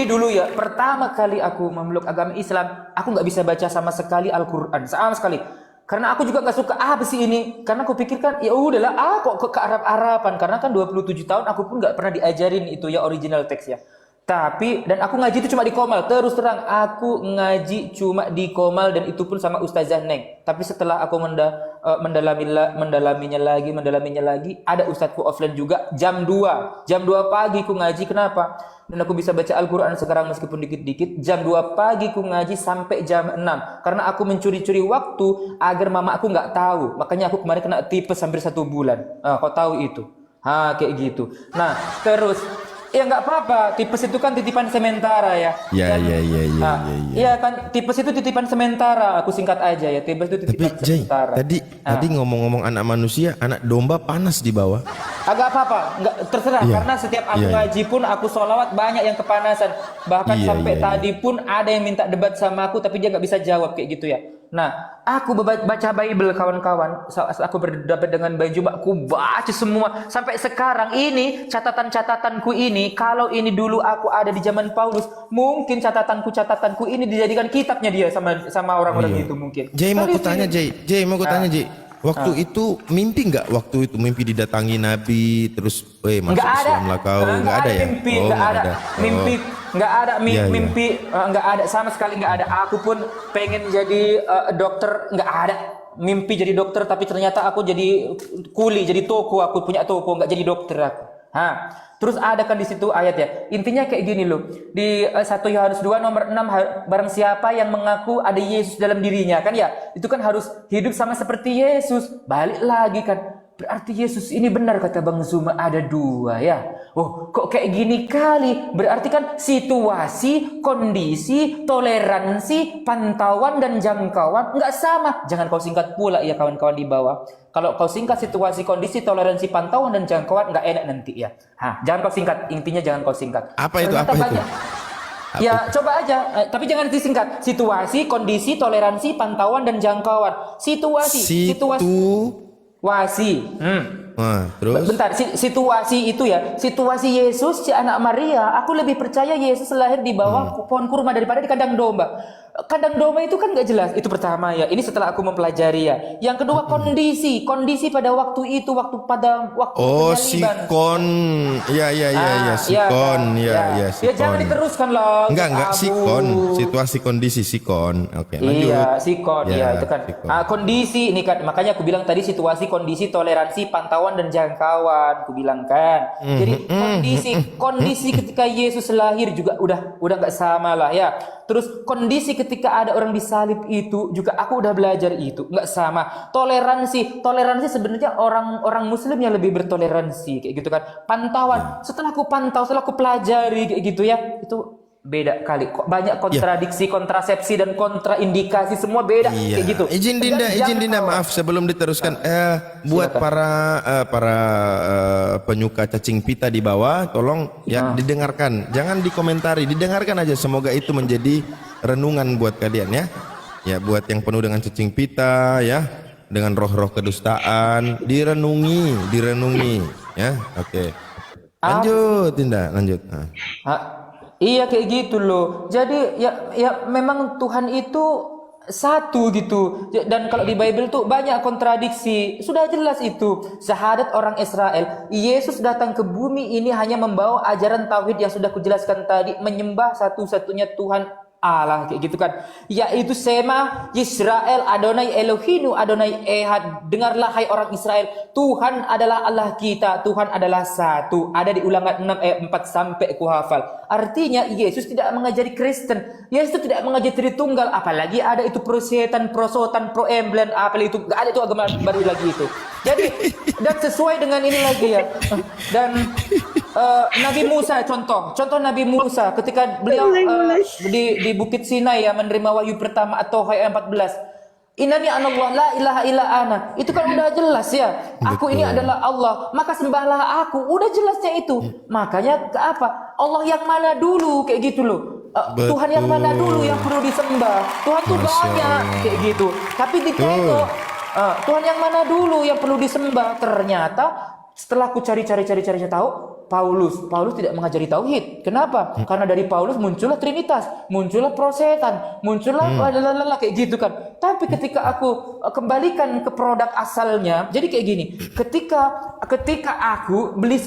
dulu ya, pertama kali aku memeluk agama Islam, aku nggak bisa baca sama sekali Al-Quran, sama sekali. Karena aku juga nggak suka apa sih ini. Karena aku pikirkan ya udahlah, kok ke Arab-Araban. Karena kan 27 tahun aku pun nggak pernah diajarin itu ya original teks ya. Tapi dan aku ngaji itu cuma di Komal. Terus terang aku ngaji cuma di Komal dan itu pun sama Ustazah Neng. Tapi setelah aku mendalaminya lagi, ada ustadzku offline juga jam 2 pagi ku ngaji. Kenapa? Dan aku bisa baca Al-Quran sekarang meskipun dikit-dikit. Jam 2 pagi ku ngaji sampai jam 6. Karena aku mencuri-curi waktu agar mama aku nggak tahu. Makanya aku kemarin kena tipes hampir 1 bulan. Kau tahu itu? Kayak gitu. Nah, terus ya nggak apa-apa, tipes itu kan titipan sementara ya. Ya. Iya kan, tipes itu titipan sementara. Aku singkat aja ya, tipes itu Tapi titipan Jay, sementara. tadi ngomong-ngomong anak manusia, anak domba panas di bawah. Agak apa-apa, nggak terserah. Iya. Karena setiap aku Iya. ngaji pun, aku sholawat banyak yang kepanasan. Bahkan Iya, sampai iya. tadi pun ada yang minta debat sama aku, tapi dia nggak bisa jawab kayak gitu ya. Nah, aku baca Bible kawan-kawan. Saat aku berdebat dengan Bayi Juma, aku baca semua. Sampai sekarang ini, catatan-catatanku ini, kalau ini dulu aku ada di zaman Paulus, mungkin catatanku ini dijadikan kitabnya dia sama orang-orang itu mungkin. Jay mau Tapi kutanya Jay mau kutanya Jay. Waktu itu mimpi nggak? Waktu itu mimpi didatangi Nabi terus, masuk nggak ada. Islam lah kau, nggak ada ya? Mimpi, Oh, nggak ada. Mimpi, nggak ada. Iya, iya. Mimpi, nggak ada sama sekali nggak ada. Aku pun pengen jadi dokter, nggak ada. Mimpi jadi dokter, tapi ternyata aku jadi kuli, jadi toko. Aku punya toko, nggak jadi dokter aku. Terus ada kan di situ ayat ya. Intinya kayak gini loh. Di 1 Yohanes 2 nomor 6, barang siapa yang mengaku ada Yesus dalam dirinya kan ya, itu kan harus hidup sama seperti Yesus. Balik lagi kan. Berarti Yesus ini benar kata Bang Zuma ada 2 ya. Oh, kok kayak gini kali? Berarti kan situasi, kondisi, toleransi, pantauan dan jangkauan nggak sama. Jangan kau singkat pula ya kawan-kawan di bawah. Kalau kau singkat situasi, kondisi, toleransi, pantauan dan jangkauan nggak enak nanti ya. Jangan kau singkat. Intinya jangan kau singkat. Apa itu? Ternyata Apa itu? banyak. Ya coba aja, tapi jangan disingkat. Situasi, kondisi, toleransi, pantauan dan jangkauan. Situasi. Terus? Bentar, situasi itu ya. Situasi Yesus, si anak Maria, aku lebih percaya Yesus lahir di bawah pohon kurma daripada di kandang domba. Kandang domba itu kan nggak jelas. Itu pertama ya. Ini setelah aku mempelajari ya. Yang kedua kondisi pada waktu itu, waktu penyaliban. Sikon. Ya, sikon. Ya, sikon. Ya jangan diteruskan lah. Enggak, sikon. Situasi kondisi sikon. Oke, lanjut. Iya, sikon. Ya, Itu kan. sikon. Kondisi ini kan, makanya aku bilang tadi situasi, kondisi, toleransi, pantauan dan jangkauan. Aku bilang kan. Jadi kondisi ketika Yesus lahir juga udah nggak sama lah ya. Terus kondisi ketika ada orang disalib itu juga aku udah belajar itu nggak sama. Toleransi sebenarnya orang Muslim yang lebih bertoleransi kayak gitu kan. Pantauan setelah aku pelajari kayak gitu ya, itu beda kali. Banyak kontradiksi, kontrasepsi dan kontraindikasi semua beda kayak gitu. Izin Dinda, maaf sebelum diteruskan. Buat para penyuka cacing pita di bawah, tolong ya didengarkan, jangan dikomentari, didengarkan aja. Semoga itu menjadi renungan buat kalian ya. Ya buat yang penuh dengan cacing pita ya, dengan roh-roh kedustaan, direnungi ya. Oke. Lanjut Dinda, lanjut. Iya kayak gitu loh. Jadi ya memang Tuhan itu satu gitu. Dan kalau di Bible tuh banyak kontradiksi. Sudah jelas itu. Syahadat orang Israel. Yesus datang ke bumi ini hanya membawa ajaran tauhid yang sudah kujelaskan tadi, menyembah satu-satunya Tuhan Allah kayak gitu kan. Yaitu Sema Yisrael Adonai Elohinu Adonai Ehad. Dengarlah hai orang Israel, Tuhan adalah Allah kita, Tuhan adalah satu. Ada di Ulangan 6 ayat 4 sampai ku hafal. Artinya Yesus tidak mengajari Kristen. Yesus tidak mengajari Tritunggal, apalagi ada itu prosotan, proemblen, apalagi itu enggak ada itu agama baru lagi itu. Jadi dan sesuai dengan ini lagi ya. Dan Nabi Musa contoh Nabi Musa ketika beliau di Bukit Sinai ya menerima wahyu pertama atau ayat 14. Innani anallah la ilaha illa ana. Itu kan udah jelas ya. Aku ini adalah Allah, maka sembahlah aku. Udah jelasnya itu. Makanya ke apa? Allah yang mana dulu kayak gitu loh. Tuhan yang mana dulu yang perlu disembah? Tuhan tuh banyak kayak gitu. Tapi ditengok Tuhan yang mana dulu yang perlu disembah? Ternyata setelah aku cari tahu Paulus tidak mengajari tauhid. Kenapa? Karena dari Paulus muncullah Trinitas, muncullah prosetan, muncullah kayak gitu kan. Tapi ketika aku kembalikan ke produk asalnya, jadi kayak gini. Ketika aku beli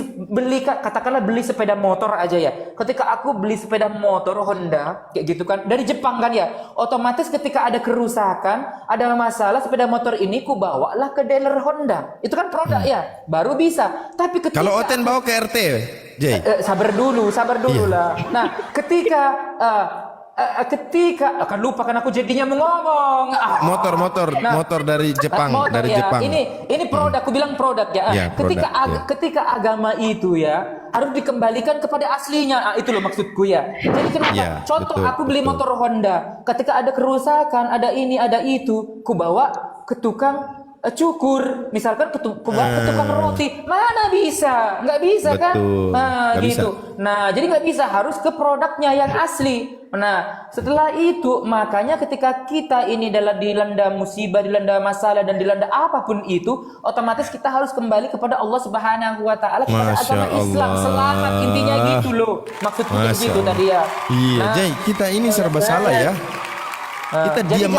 katakanlah beli sepeda motor aja ya. Ketika aku beli sepeda motor Honda kayak gitu kan dari Jepang kan ya. Otomatis ketika ada kerusakan, ada masalah sepeda motor ini ku bawalah ke dealer Honda. Itu kan produk ya, baru bisa. Tapi ketika Kalau Oten bawa ke RT, Jay. sabar dulu lah. Nah, ketika akan lupa kan aku jadinya ngomong. Motor dari Jepang, motor, dari ya. Jepang. Ini produk, aku bilang produk ya. Ya, produk, Ketika agama itu ya harus dikembalikan kepada aslinya. Itu loh maksudku ya. Jadi kenapa? Ya, Contoh betul, aku beli betul. motor Honda, ketika ada kerusakan, ada ini, ada itu, ku bawa ke tukang cukur, misalkan ke tukang roti, mana bisa, nggak bisa kan? Betul, Nah nggak gitu. bisa. Nah jadi nggak bisa, harus ke produknya yang asli. Nah setelah itu makanya ketika kita ini dilanda musibah, dilanda masalah dan dilanda apapun itu, otomatis kita harus kembali kepada Allah Subhanahu Wa Taala, kepada Masya agama Islam. Allah. Selamat intinya gitu loh, maksudku kayak Masya gitu Allah. tadi ya. Iya, Nah, Jay, kita ini serba salah ya. Kita jadi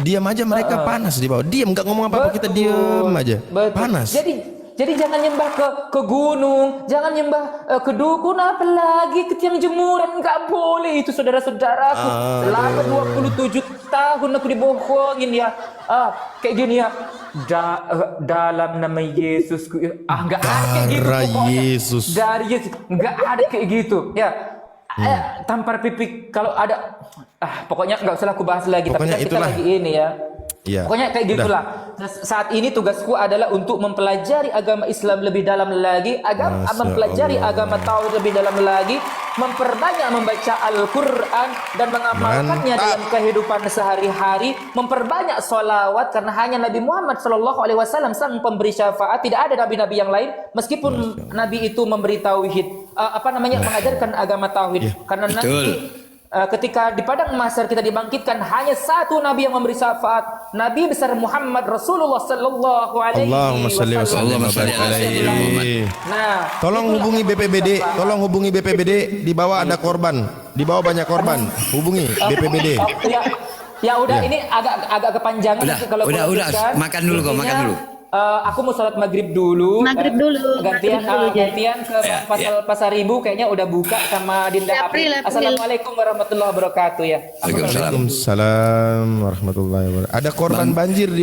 diam aja mereka panas di bawah. Diam nggak ngomong apa-apa, kita diam aja. Betul. Panas. Jadi jangan nyembah ke gunung, jangan nyembah ke dukun, apalagi ke tiang jemuran, nggak boleh itu saudara-saudaraku. Selama 27 tahun aku dibohongin ya. Kayak gini ya. Dalam nama Yesus nggak ada kayak gitu Darah pokoknya. Yesus. Dari Yesus nggak ada kayak gitu ya. Tampar pipi kalau ada pokoknya nggak usah aku bahas lagi. Pokoknya tapi kan kita itulah. lagi ini ya. Iya. Pokoknya kayak Udah. gitulah. Saat ini tugasku adalah untuk mempelajari agama Islam lebih dalam lagi, Masya mempelajari Allah. agama tauhid lebih dalam lagi, memperbanyak membaca Al-Quran dan mengamalkannya Mantap. dalam kehidupan sehari-hari, memperbanyak sholawat karena hanya Nabi Muhammad SAW sang pemberi syafaat, tidak ada nabi-nabi yang lain meskipun Nabi itu memberi tauhid, mengajarkan agama tauhid. Karena nanti ketika di padang mahsyar kita dibangkitkan hanya satu nabi yang memberi syafaat, Nabi besar Muhammad Rasulullah sallallahu alaihi Allahumma shalli wa sallim wa barik alaihi. Nah, Tolong hubungi BPBD, di bawah ada korban, di bawah banyak korban. Hubungi BPBD. Ya udah, Ya. ini agak kepanjangan Udah, nanti kalau aku udah. lanjutkan. Makan dulu kok, makan Intinya, dulu. Aku mau sholat maghrib dulu. Maghrib dulu, Gantian, maghrib dulu, Jay. gantian ke Pasar Ibu kayaknya udah buka sama Dinda April. April. Assalamualaikum warahmatullahi wabarakatuh ya. Waalaikumsalam. Waalaikumsalam warahmatullahi wabarakatuh. Ada korban banjir di